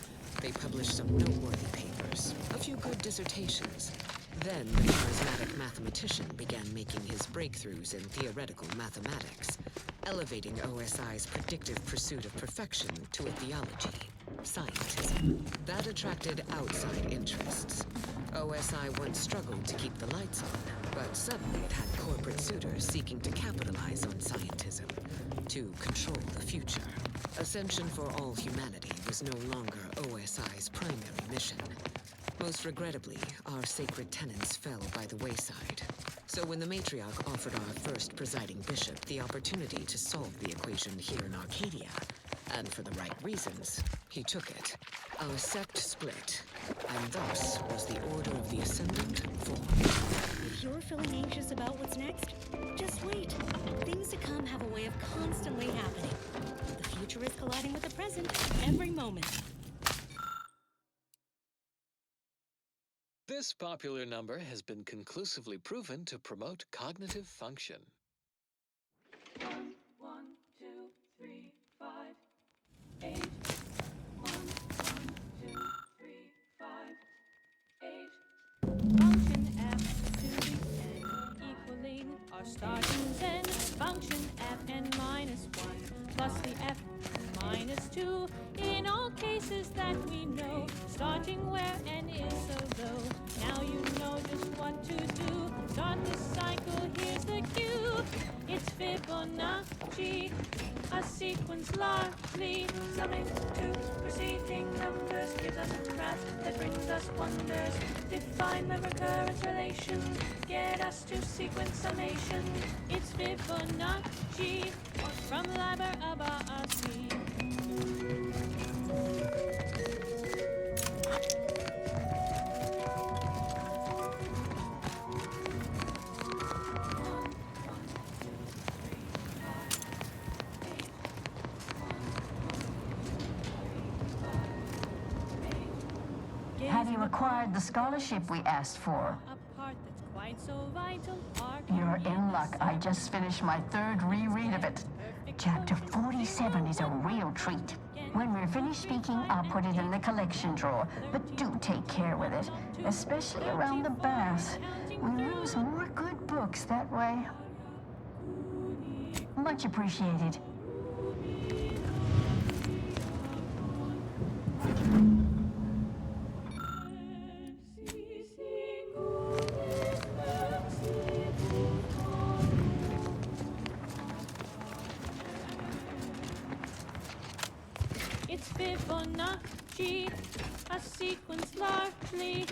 S8: They published some noteworthy papers, a few good dissertations. Then the charismatic mathematician began making his breakthroughs in theoretical mathematics, elevating OSI's predictive pursuit of perfection to a theology, scientism. That attracted outside interests. OSI once struggled to keep the lights on, but suddenly it had corporate suitors seeking to capitalize on scientism, to control the future. Ascension for all humanity was no longer OSI's primary mission. Most regrettably, our sacred tenets fell by the wayside. So when the matriarch offered our first presiding bishop the opportunity to solve the equation here in Arcadia, and for the right reasons, he took it. Our sect split, and thus was the Order of the Ascendant formed.
S10: If you're feeling anxious about what's next, just wait. Things to come have a way of constantly happening. The future is colliding with the present every moment.
S9: This popular number has been conclusively proven to promote cognitive function.
S22: 1, 2, 3, 5, 8. 1, 2, 3, 5, 8.
S11: Function f to the n equaling our starting zen. Function fn minus 1 plus the f minus 2 in all cases that we know, starting where n is so low. Now you know just what to do. Start the cycle, here's the cue. It's Fibonacci, a sequence largely summing to preceding numbers, gives us a graph that brings us wonders. Define the recurrence relation, get us to sequence summation. It's Fibonacci from Liber Abaci.
S3: Have you acquired the scholarship we asked for?
S11: A part that's quite so vital.
S3: You're in luck. I just finished my third reread of it. Chapter 47 is a real treat. When we're finished speaking, I'll put it in the collection drawer. But do take care with it, especially around the bath. We lose more good books that way. Much appreciated.
S11: It's Fibonacci, a sequence largely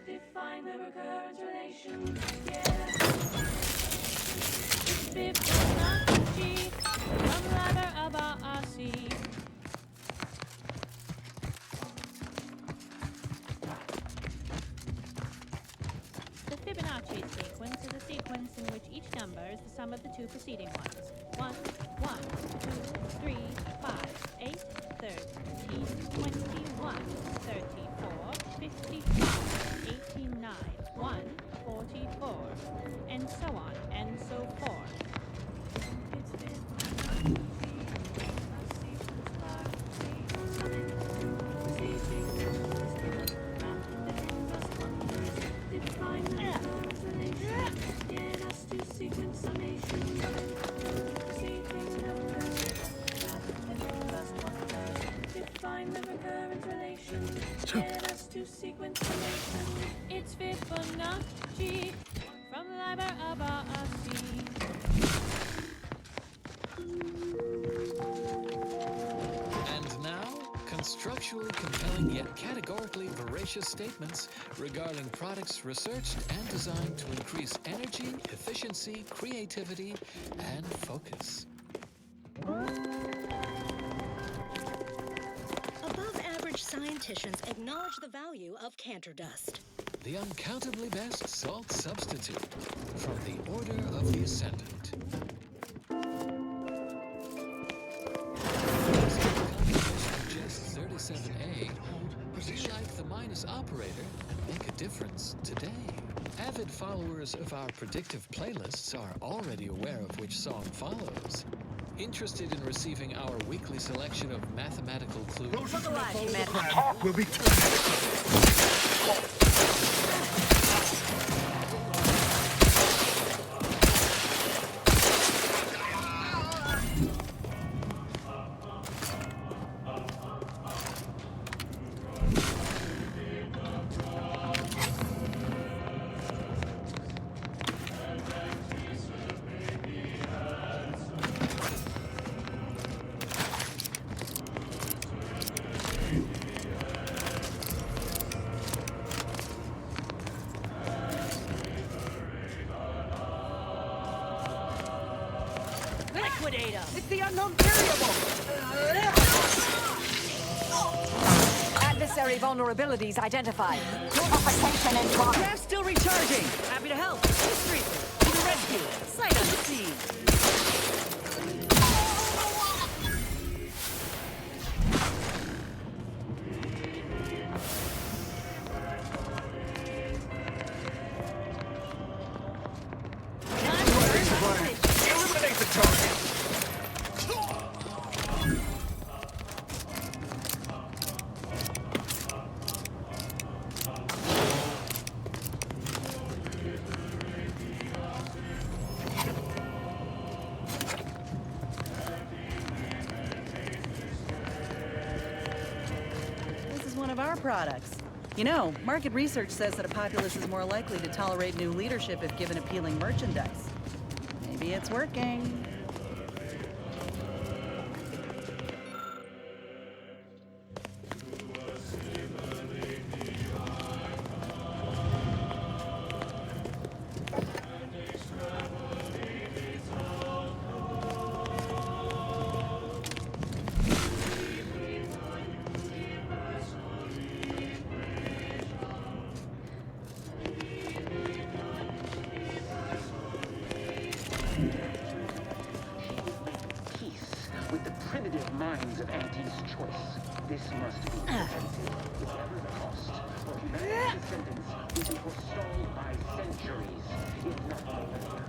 S22: Define the recurrence relation.
S11: It's Fibonacci from Liber Abaci. The Fibonacci sequence is a sequence in which each number is the sum of the two preceding ones. 1, 1, 2, 3, 5, 8, 13, 21, 34, 55, 89, 1, 44, and so on and so forth.
S22: Get us to sequence summation. Define the recurrence relation. Get us to sequence summation.
S11: It's Fibonacci from Liber Abaci.
S9: And now, structurally compelling yet categorically veracious statements regarding products researched and designed to increase energy, efficiency, creativity, and focus.
S10: Above-average scienticians acknowledge the value of Cantor dust.
S9: The uncountably best salt substitute from the Order of the Ascendant. Just 37A, be like the Minus operator and make a difference today. Avid followers of our predictive playlists are already aware of which song follows. Interested in receiving our weekly selection of mathematical clues?
S22: Will be
S10: Liquidate 'em!
S15: It's the unknown variable! Adversary vulnerabilities identified. Purification in progress.
S12: Craft's still recharging. Happy to help. Mystery to the rescue. Sight unseen.
S22: eliminate the target.
S19: This is one of our products. You know, market research says that a populace is more likely to tolerate new leadership if given appealing merchandise. Maybe it's working.
S21: With the primitive minds of Auntie's choice, this must be prevented, whatever the cost, or humanity's descendants will be forestalled by centuries, if not millennia.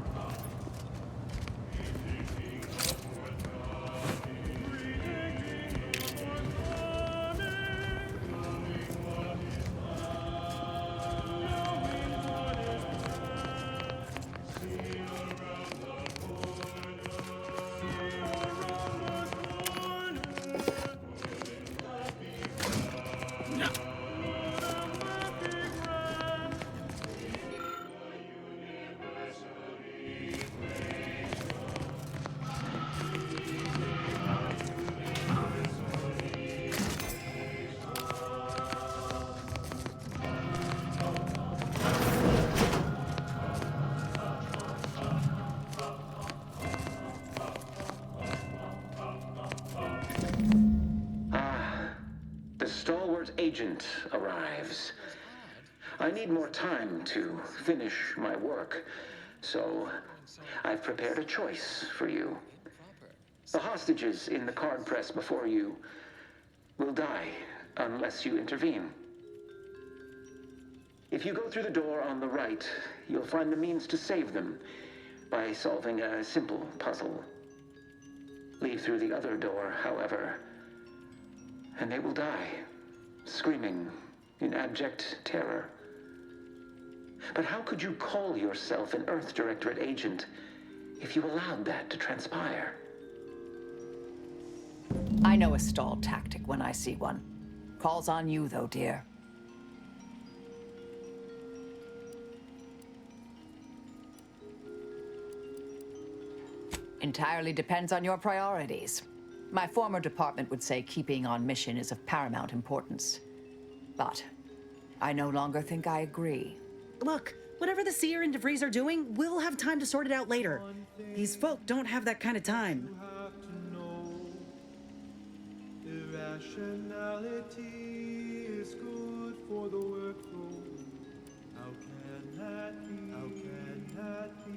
S21: Stalwart agent arrives. I need more time to finish my work, so I've prepared a choice for you. The hostages in the card press before you will die unless you intervene. If you go through the door on the right, you'll find the means to save them by solving a simple puzzle. Leave through the other door, however, and they will die, screaming in abject terror. But how could you call yourself an Earth Directorate agent if you allowed that to transpire?
S15: I know a stall tactic when I see one. Calls on you, though, dear. Entirely depends on your priorities. My former department would say keeping on mission is of paramount importance. But I no longer think I agree.
S12: Look, whatever the Seer and DeVries are doing, we'll have time to sort it out later. These folk don't have that kind of time.
S22: Irrationality is good for the workflow. How can that be? How can that be?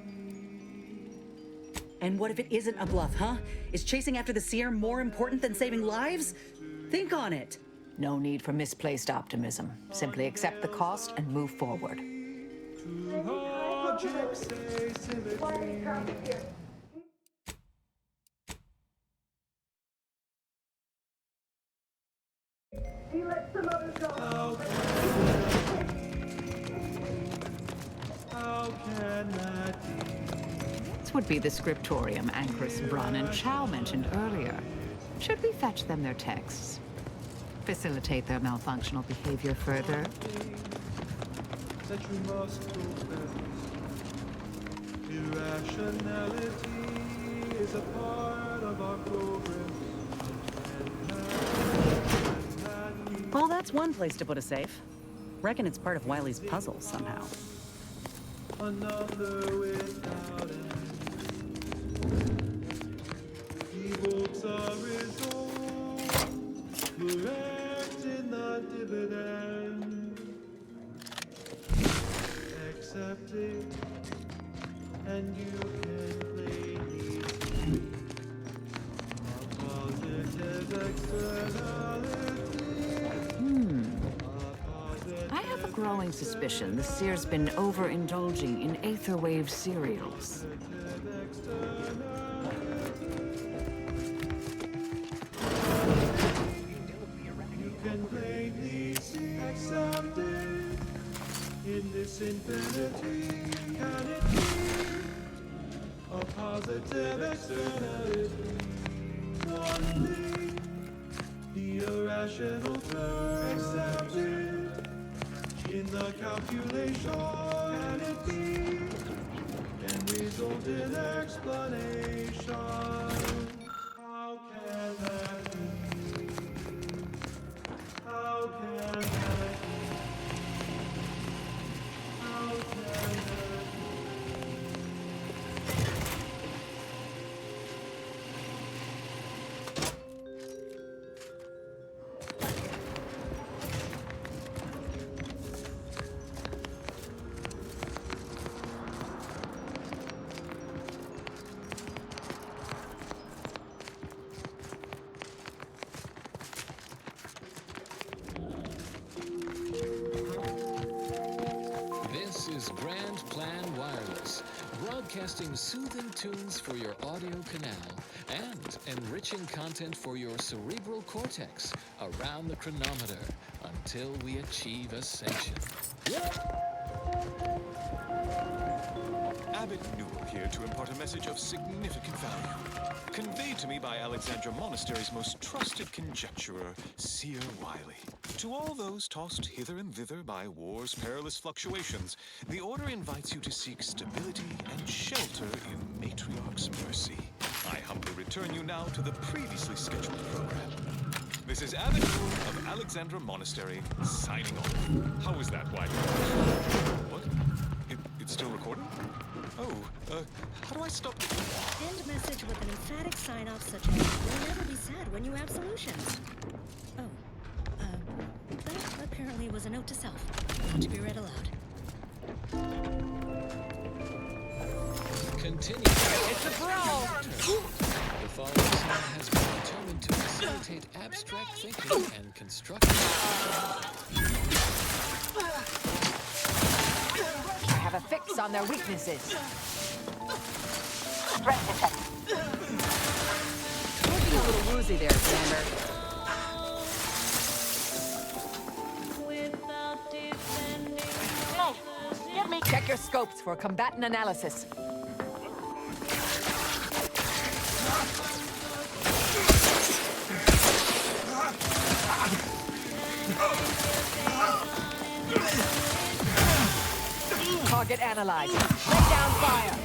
S12: And what if it isn't a bluff, huh? Is chasing after the Seer more important than saving lives? Think on it.
S15: No need for misplaced optimism. Simply accept the cost and move forward.
S22: Objects say symmetry.
S13: He let some others go.
S22: How can that be?
S15: This would be the scriptorium Anchorus, Brun, and Chow mentioned earlier. Should we fetch them their texts? Facilitate their malfunctional behavior further?
S22: That you must confess. Irrationality is a part of our progress.
S12: Well, that's one place to put a safe. Reckon it's part of Wiley's puzzle somehow.
S22: Another without end. Evokes a result, correct in the dividend. Accept it, and you can plainly see a positive externality.
S15: I have a growing suspicion the Seer's been overindulging in Aetherwave cereals.
S22: You can plainly see accepted in this infinity. Can it be a positive externality? One thing, the irrational term accepted in the calculation. Can it be? Can result in explanation. How can that be? How can that be? How can that be?
S9: This is Grand Plan Wireless, broadcasting soothing tunes for your audio canal and enriching content for your cerebral cortex around the chronometer until we achieve ascension.
S23: Abbot Newell here to impart a message of significant value, conveyed to me by Alexandra Monastery's most trusted conjecturer, Seer Wiley. To all those tossed hither and thither by war's perilous fluctuations, the Order invites you to seek stability and shelter in Matriarch's mercy. I humbly return you now to the previously scheduled program. This is Abbot Newell of Alexandra Monastery, signing off. How was that, Wiley? What? It's still recording? Oh, how do I stop?
S10: End message with an emphatic sign-off such as, "You'll never be sad when you have solutions." Oh, that apparently was a note to self, not to be read aloud.
S9: Continue.
S15: It's a brawl!
S9: The following song has been determined to facilitate abstract thinking and constructive.
S15: I have a fix on their weaknesses. Strength detected.
S12: Looking a little woozy there, Xander.
S15: Check your scopes for combatant analysis. Target analyzed. Lay down fire.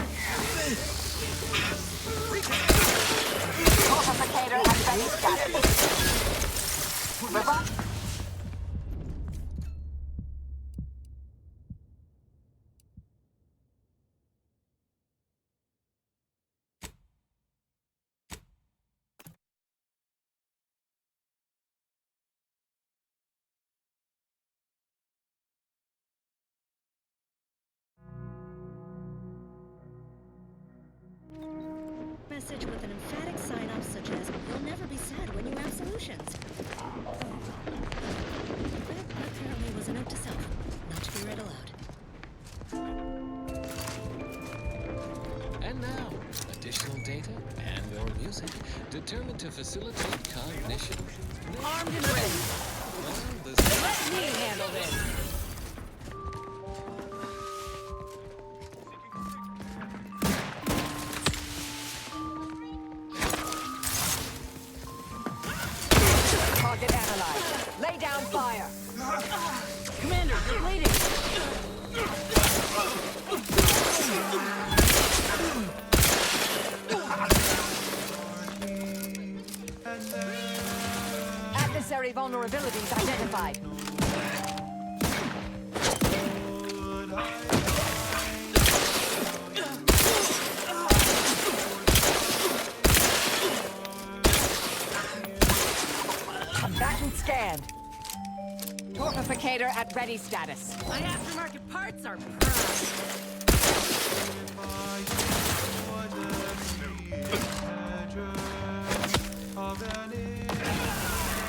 S15: Multiplicator has been Ready status. River?
S10: Message with an emphatic sign-off such as, "You'll never be sad when you have solutions." That apparently was a note to self, not to be read aloud.
S9: And now, additional data and/or music determined to facilitate cognition.
S15: Armed and ready.
S9: Well, this
S15: Let me handle this. Target analyzed. Lay down fire. Commander, you're bleeding. Adversary vulnerabilities identified. Combatant scanned. Torpificator at ready status.
S10: My aftermarket parts are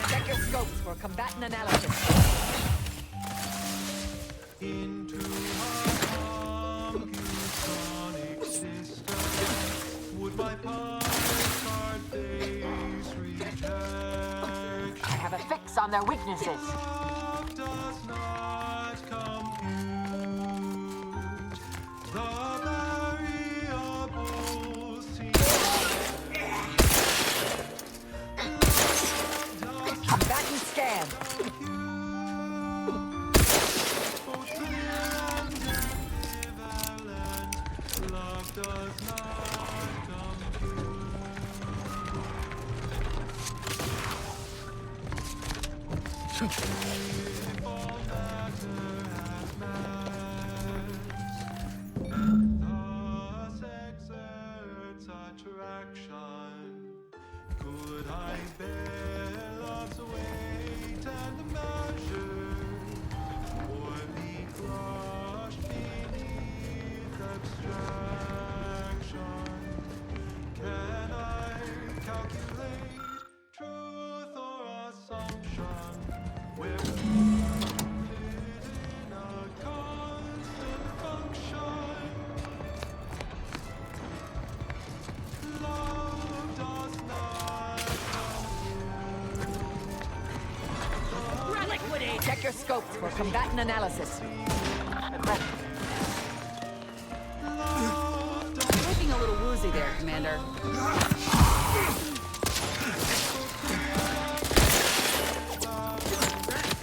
S15: Check your scopes for combatant analysis.
S22: Into our computonic system would my postcard face reject?
S15: I have a fix on their weaknesses.
S22: Love does not compute. The variables seem
S15: Combatant scanned.
S22: both clear and ambivalent. Love does not compute. If all matter has mass, thus exerts attraction. Could I bear love's weight and measure, or be crushed beneath abstraction? Can I calculate truth or assumption? We're rooted in a constant function. Love does not
S15: Liquidate. Check your scopes for combatant analysis.
S12: Looking a little woozy there, Commander.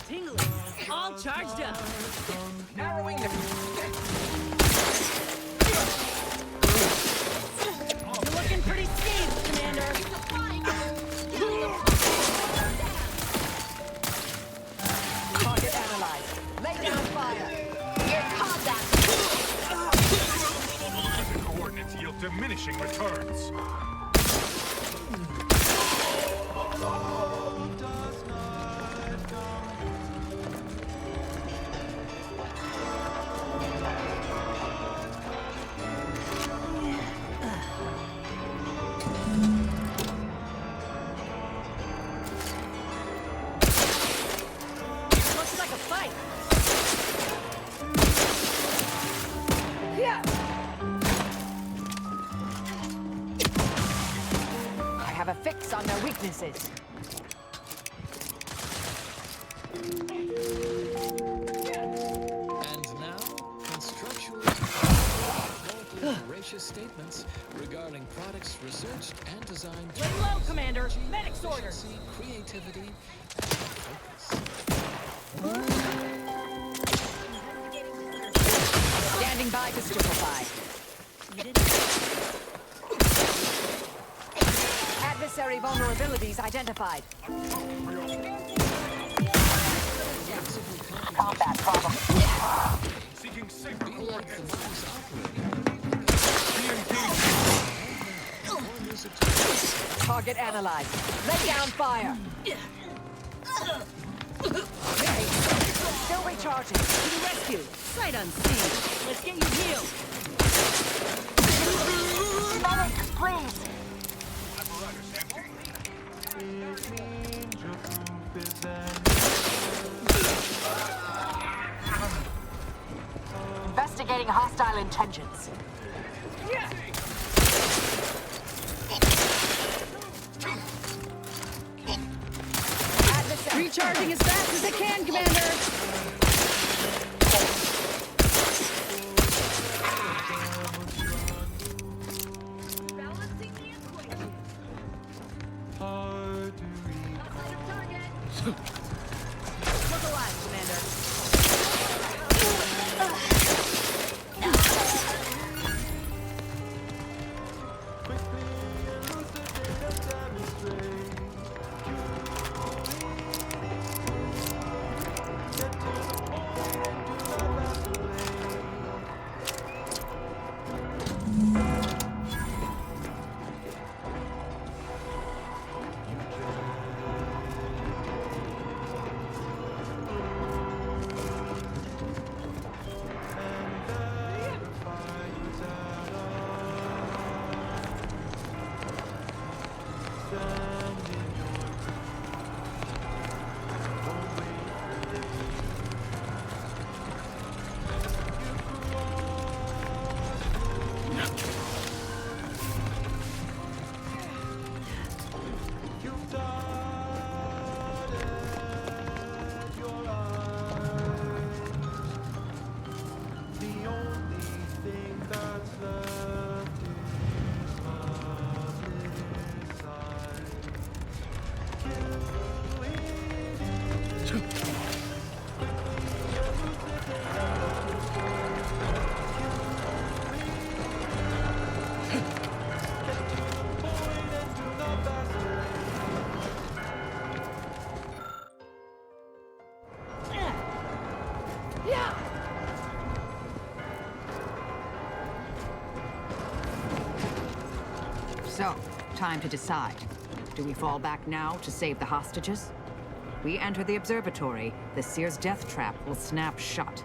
S10: tingling. All charged up.
S15: Narrowing the...
S10: You're looking pretty skeeved, Commander.
S15: Target analyzed. Lay down fire. Air combat.
S23: Coordinates yield diminishing returns.
S10: Looks like a fight.
S15: Yeah. I have a fix on their weaknesses.
S9: And now, constructually voracious statements regarding products researched and designed to
S10: Lay low, Commander. Medic's orders.
S9: efficiency, creativity, and focus.
S15: Standing by to stupefy. Emissary vulnerabilities identified. Combat problem.
S23: Seeking signal
S15: Target analyzed. Lay down fire. Still recharging. To the rescue. Sight unseen. Let's get you healed.
S2: Medics, please.
S15: Investigating hostile intentions.
S12: Recharging as fast as it can, Commander!
S15: Look alive, Commander. So, time to decide. Do we fall back now to save the hostages? We enter the observatory, the Seer's death trap will snap shut.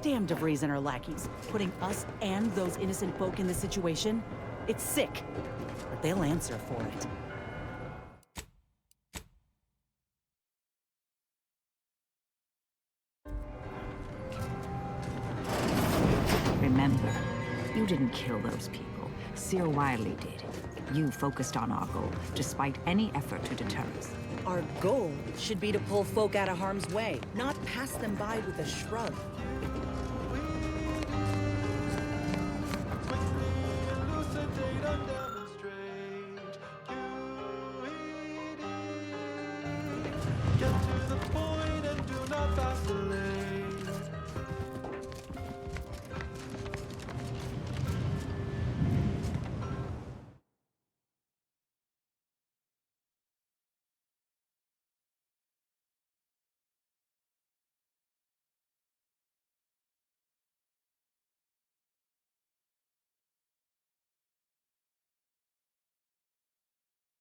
S12: Damn DeVries and her lackeys, putting us and those innocent folk in this situation. It's sick, but they'll answer for it.
S15: Remember, you didn't kill those people. Seer Wiley did. You focused on our goal, despite any effort to deter us.
S12: Our goal should be to pull folk out of harm's way, not pass them by with a shrug.